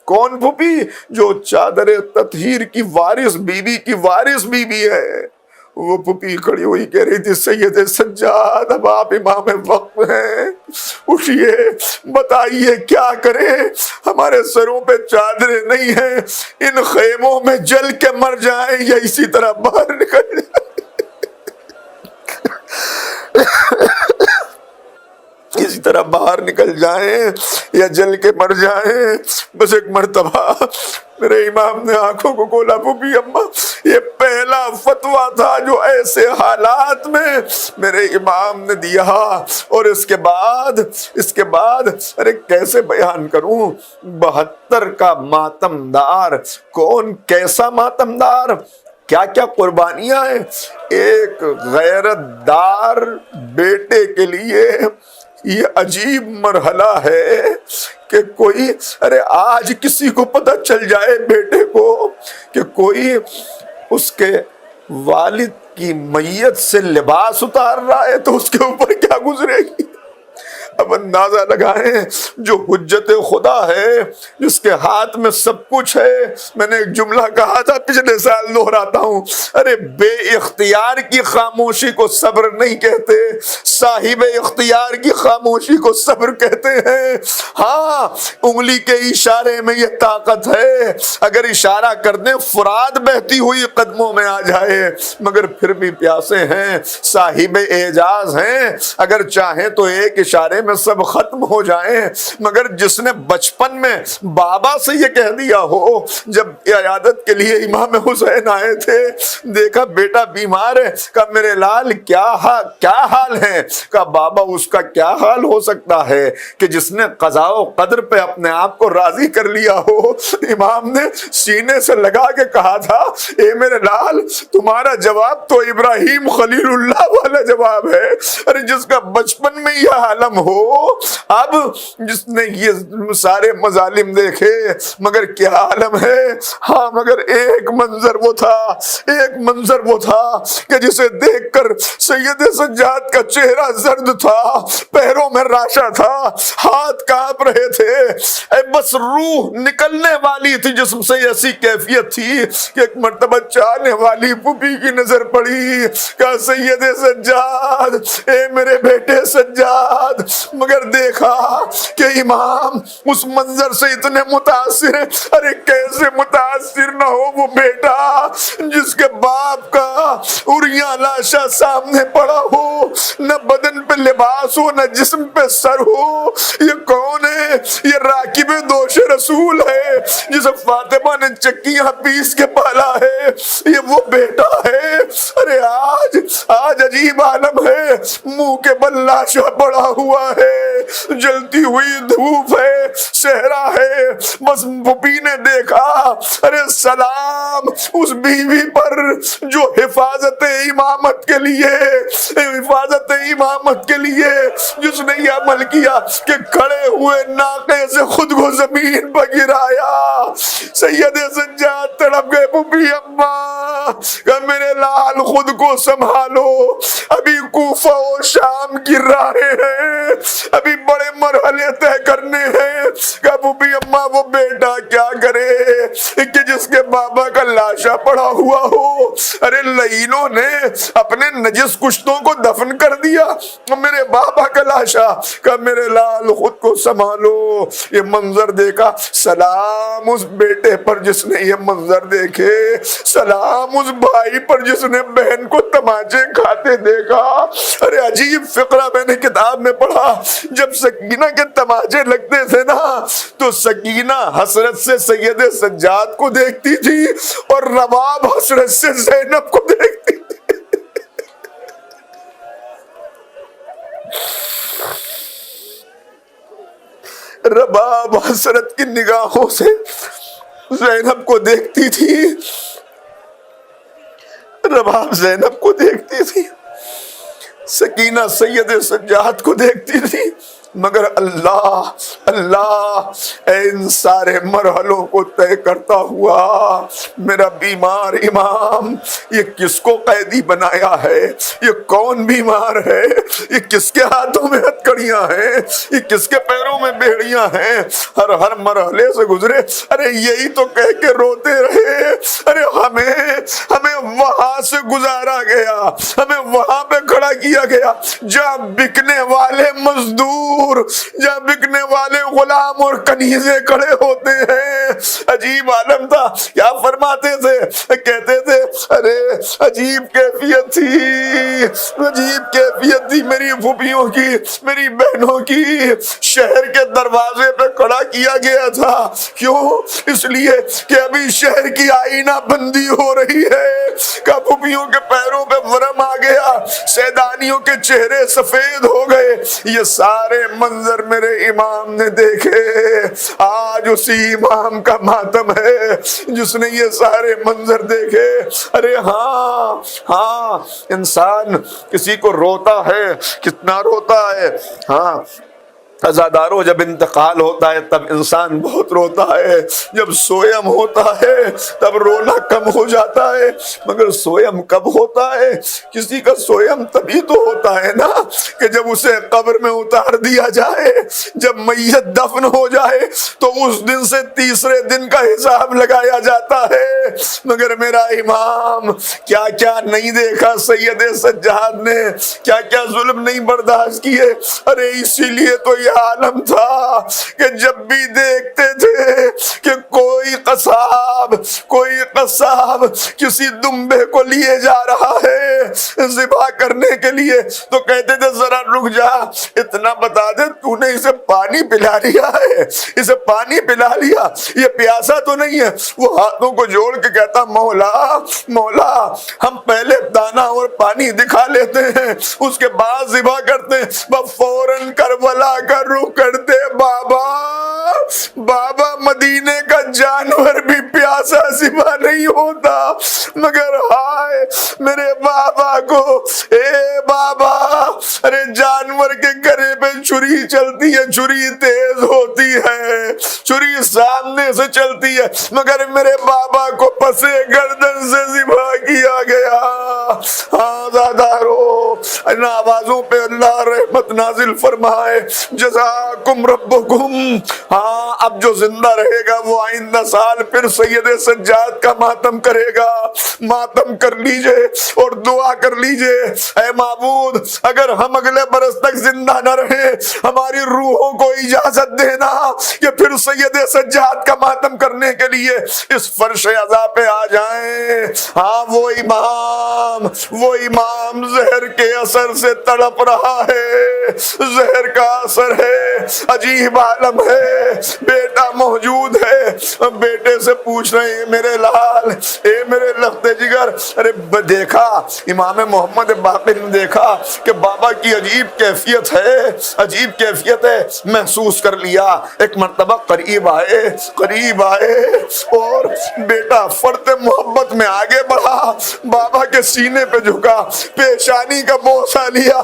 کون پھوپھی جو چادر تطہیر کی وارث بیوی کی وارث بیوی ہے۔ وہ پھوپھی کھڑی ہوئی کہہ رہی تھی سید سجاد اب آپ امام وقت ہیں، اٹھیے بتائیے کیا کریں، ہمارے سروں پہ چادریں نہیں ہیں، ان خیموں میں جل کے مر جائیں یا اسی طرح باہر نکل جائیں۔ کسی طرح باہر نکل جائیں یا جل کے مر جائیں۔ بس ایک مرتبہ میرے امام نے آنکھوں کو کھولا، پھوپھی اماں یہ پہلا فتویٰ تھا جو ایسے حالات میں میرے امام نے دیا، اور اس کے بعد ارے کیسے بیان کروں، 72 کا ماتمدار، کون کیسا ماتمدار، کیا کیا قربانیاں ہیں۔ ایک غیرت دار بیٹے کے لیے یہ عجیب مرحلہ ہے کہ کوئی ارے آج کسی کو پتہ چل جائے بیٹے کو کہ کوئی اس کے والد کی میت سے لباس اتار رہا ہے تو اس کے اوپر کیا گزرے گی۔ اب اندازہ لگائیں، جو حجت خدا ہے، جس کے ہاتھ میں سب کچھ ہے۔ میں نے ایک جملہ کہا تھا پچھلے سال، دہراتا ہوں، ارے بے اختیار کی خاموشی کو صبر نہیں کہتے، صاحب اختیار کی خاموشی کو صبر کہتے ہیں۔ ہاں، انگلی کے اشارے میں یہ طاقت ہے، اگر اشارہ کر دیں فرات بہتی ہوئی قدموں میں آ جائے، مگر پھر بھی پیاسے ہیں، صاحب اعجاز ہیں، اگر چاہیں تو ایک اشارے میں سب ختم ہو جائیں۔ مگر جس نے بچپن میں بابا سے یہ کہہ دیا ہو، جب عیادت کے لیے امام حسین آئے تھے، دیکھا بیٹا بیمار ہے، کہا میرے لال کیا حال ہے، کہا بابا اس کا کیا حال ہو سکتا ہے کہ جس نے قضاء و قدر پہ اپنے آپ کو راضی کر لیا ہو۔ امام نے سینے سے لگا کے کہا تھا، اے میرے لال تمہارا جواب تو ابراہیم خلیل اللہ والا جواب ہے، ارے جس کا بچپن میں یہ عالم ہو، اب جس نے یہ سارے مظالم دیکھے مگر کیا عالم ہے۔ ہاں مگر ایک منظر وہ تھا کہ جسے دیکھ کر سید سجاد کا چہرہ زرد تھا، پیروں میں راشا تھا، ہاتھ کانپ رہے تھے، بس روح نکلنے والی تھی جسم سے، ایسی کیفیت تھی کہ ایک مرتبہ چاہنے والی پھوپھی کی نظر پڑی، کہا سید سجاد، اے میرے بیٹے سجاد، مگر دیکھا کہ امام اس منظر سے اتنے متاثر ہیں۔ ارے کیسے متاثر نہ ہو وہ بیٹا جس کے باپ کا اریاں لاشا سامنے پڑا ہو، نہ بدن پہ لباس ہو نہ جسم پہ سر ہو۔ یہ کون ہے؟ یہ راکب دوش رسول ہے جسے فاطمہ نے چکیاں پیس کے پالا ہے، یہ وہ بیٹا ہے۔ ارے آج عجیب عالم ہے، منہ کے بل لاشا پڑا ہوا ہے، جلتی ہوئی دھوپ ہے، صحرا ہے، بس پھوپھی نے دیکھا، ارے سلام اس بیوی پر جو حفاظت امامت کے لیے جس نے یہ عمل کیا کہ کھڑے ہوئے ناقے سے خود کو زمین پر گرایا۔ سید سجاد تڑپ گئے، پھوپھی اماں کہ میرے لال خود کو سنبھالو، ابھی کوفہ و شام کی راہیں ہیں، ابھی بڑے مرحلے طے کرنے ہیں۔ کہ پھوپھی اماں وہ بیٹا کیا کرے کہ جس کے بابا کا لاشا پڑا ہوا ہو۔ ارے لعینوں نے اپنے نجس کشتوں کو دفن کر دیا، میرے بابا کا لاشا، کہ میرے لال خود کو سنبھالو۔ یہ منظر دیکھا، سلام اس بیٹے پر جس نے یہ منظر دیکھے، سلام اس بھائی پر جس نے بہن کو تماچے کھاتے دیکھا۔ ارے عجیب فقرہ میں نے کتاب میں پڑھا، جب سکینہ کے تماچے لگتے تھے نا تو سکینہ حسرت سے سید سجاد کو دیکھتی تھی اور رباب حسرت سے زینب کو دیکھتی تھی۔ رباب حسرت کی نگاہوں سے زینب کو دیکھتی تھی، رباب زینب کو دیکھتی تھی، سکینہ سید سجاد کو دیکھتی تھی، مگر اللہ اے ان سارے مرحلوں کو طے کرتا ہوا میرا بیمار امام یہ کس کو قیدی بنایا ہے، یہ کون بیمار ہے، یہ کس کے ہاتھوں میں ہتھکڑیاں ہیں، یہ کس کے پیروں میں بیڑیاں ہیں، ہر مرحلے سے گزرے۔ ارے یہی تو کہہ کے روتے رہے، ارے ہمیں وہاں سے گزارا گیا، ہمیں وہاں پہ کھڑا کیا گیا جہاں بکنے والے مزدور دور جہاں بکنے والے غلام اور کنیزیں کھڑے ہوتے ہیں۔ عجیب عالم تھا۔ کیا فرماتے تھے؟ کہتے تھے ارے عجیب کیفیت تھی، عجیب کیفیت تھی میری پھوپھیوں کی، میری بہنوں کی۔ شہر کے دروازے پہ کھڑا کیا گیا تھا، کیوں؟ اس لیے کہ ابھی شہر کی آئینہ بندی ہو رہی ہے۔ کہ پھوپھیوں کے پیروں پہ ورم آ گیا، سیدانیوں کے چہرے سفید ہو گئے۔ یہ سارے منظر میرے امام نے دیکھے۔ آج اسی امام کا ماتم ہے جس نے یہ سارے منظر دیکھے۔ ارے ہاں انسان کسی کو روتا ہے، کتنا روتا ہے۔ ہاں عزاداروں، جب انتقال ہوتا ہے تب انسان بہت روتا ہے، جب سویم ہوتا ہے تب رونا کم ہو جاتا ہے، مگر سویم کب ہوتا ہے؟ کسی کا سویم تبھی تو ہوتا ہے نا کہ جب اسے قبر میں اتار دیا جائے، جب میت دفن ہو جائے تو اس دن سے تیسرے دن کا حساب لگایا جاتا ہے۔ مگر میرا امام کیا کیا نہیں دیکھا سید سجاد نے، کیا کیا ظلم نہیں برداشت کیے۔ ارے اسی لیے تو یہ عالم تھا کہ جب بھی دیکھتے تھے کہ کوئی قصاب کسی دمبے کو لیے جا رہا ہے ذبح کرنے کے لیے، تو کہتے تھے ذرا رک جا، اتنا بتا دے تو نے اسے پانی پلا لیا ہے، اسے پانی پلا لیا، یہ پیاسا تو نہیں ہے؟ وہ ہاتھوں کو جوڑ کے کہتا مولا ہم پہلے دانا اور پانی دکھا لیتے ہیں، اس کے بعد ذبح کرتے ہیں۔ فوراً کربلا کا رخ کرتے بابا مدینے کا جانور بھی پیاسا ذبح نہیں ہوتا، مگر ہائے میرے بابا کو، اے بابا، ارے جانور کے گرے پہ چھری چلتی ہے، چھری تیز ہوتی ہے، چھری سامنے سے چلتی ہے، مگر میرے بابا کو پسے گردن سے ذبح کیا گیا۔ ہاں زادارو، ان آوازوں پہ اللہ رحمت نازل فرمائے۔ جزاکم ربکم۔ ہاں اب جو زندہ رہے گا وہ آئندہ سال پھر سید سجاد کا ماتم کرے گا۔ ماتم کر لیجئے اور دعا کر لیجئے، اے معبود اگر ہم اگلے برس تک زندہ نہ رہے، ہماری روحوں کو اجازت دینا کہ پھر سید سجاد کا ماتم کرنے کے لیے اس فرش عزا پہ آ جائیں۔ ہاں وہ امام زہر کے اثر سے تڑپ رہا ہے، زہر کا اثر ہے، عجیب عالم ہے۔ بیٹا موجود ہے، بیٹے سے پوچھ رہے ہیں میرے لال، اے میرے لخت جگر، ارے دیکھا امام محمد باقر نے دیکھا کہ بابا کی عجیب کیفیت ہے، محسوس کر لیا۔ ایک مرتبہ قریب آئے اور بیٹا فرط محبت میں آگے بڑھا، بابا کے سینے پہ جھکا، پیشانی کا بوسہ لیا،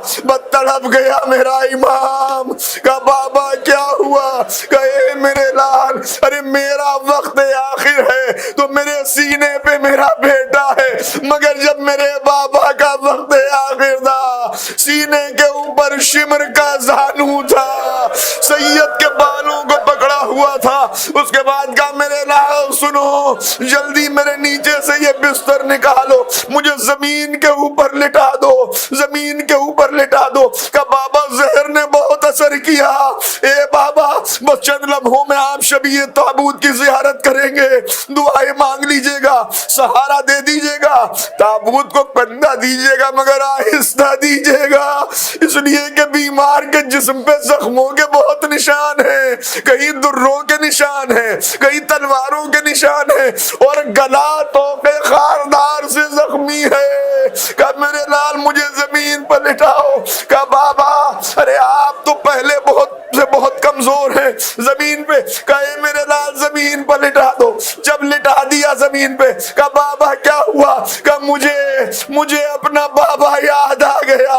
تڑپ گیا میرا امام۔ کہا بابا کیا ہوا؟ کہا اے میرے لال، ارے میرا وقت آخر ہے تو میرے سینے پہ میرا بیٹا ہے، مگر جب میرے بابا کا وقت آخر تھا سینے کے اوپر شمر کا زانو تھا، سید کے بالوں کو پکڑا ہوا تھا۔ اس کے بعد کہا میرے لال سنو، جلدی میرے نیچے سے یہ بستر نکالو، مجھے زمین کے اوپر لٹا دو، زمین کے اوپر لٹا دو۔ کہ بابا زہر نے بہت اثر کیا، اے بابا بس چند لمحوں میں آپ شبیہ تابوت کی زیارت کریں گے، دعائیں مانگ لیجئے گا، سہارا دے دیجئے گا، تابوت کو کندھا دیجئے گا مگر آہستہ دیجئے گا، اس لیے کہ بیمار کے جسم پہ زخموں کے بہت نشان ہیں، کہیں دروں کے نشان ہیں، کہیں تلواروں کے نشان ہیں، اور گلا توقع خاردار سے زخمی ہے۔ کہ میرے لال مجھے زمین پر لٹاؤ۔ کہ بابا ارے آپ تو پہلے بہت کمزور ہیں، زمین پہ۔ کہے میرے لال زمین پر لٹا دو۔ جب لٹا دیا زمین پہ، کہا بابا کیا ہوا؟ کہا مجھے اپنا بابا یاد آ گیا۔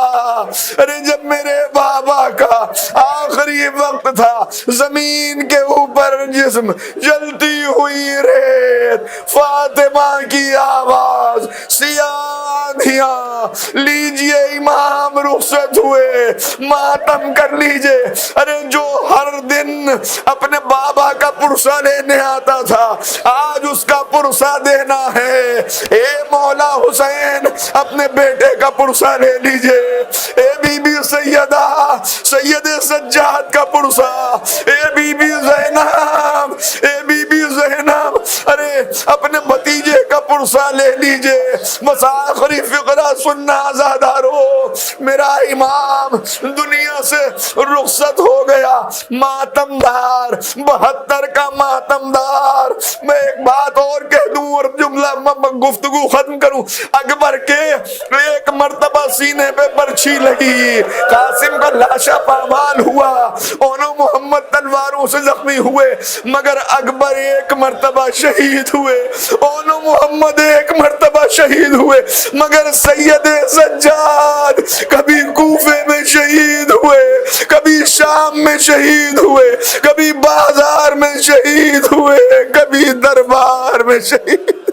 ارے جب میرے بابا کا آخری وقت تھا، زمین کے اوپر جسم، جلتی ہوئی ریت، فاطمہ کی آواز، سیاہ باندھیاں، لیجئے امام رخصت ہوئے، ماتم کر لیجئے۔ ارے جو ہر دن اپنے بابا کا پرسہ لینے آتا تھا، آج اس کا پرسہ دینا ہے۔ اے مولا حسین اپنے بیٹے کا پرسہ لے لیجئے، اے بی بی سیدہ سید سجاد کا پرسہ، اے بی بی زینب، اے بی بی زینب، ارے اپنے بھتیجے کا پرسہ لے لیجئے۔ بس آخری فقرہ سننا آزادارو، میرا امام دنیا سے رخصت ہو گیا، ماتم دار 72 کا ماتم دار۔ میں ایک بات اور کہہ دوں اور جملہ گفتگو ختم کروں، اکبر کے ایک مرتبہ سینے پہ برچھی لگی، قاسم کا لاشا پامال ہوا، اونو محمد تلواروں سے زخمی ہوئے، مگر اکبر ایک مرتبہ شہید ہوئے، اونو محمد ایک مرتبہ شہید ہوئے، مگر سید سجاد کبھی کوفے میں شہید ہوئے، کبھی شام میں شہید ہوئے، کبھی بازار میں شہید ہوئے، کبھی دربار میں شہید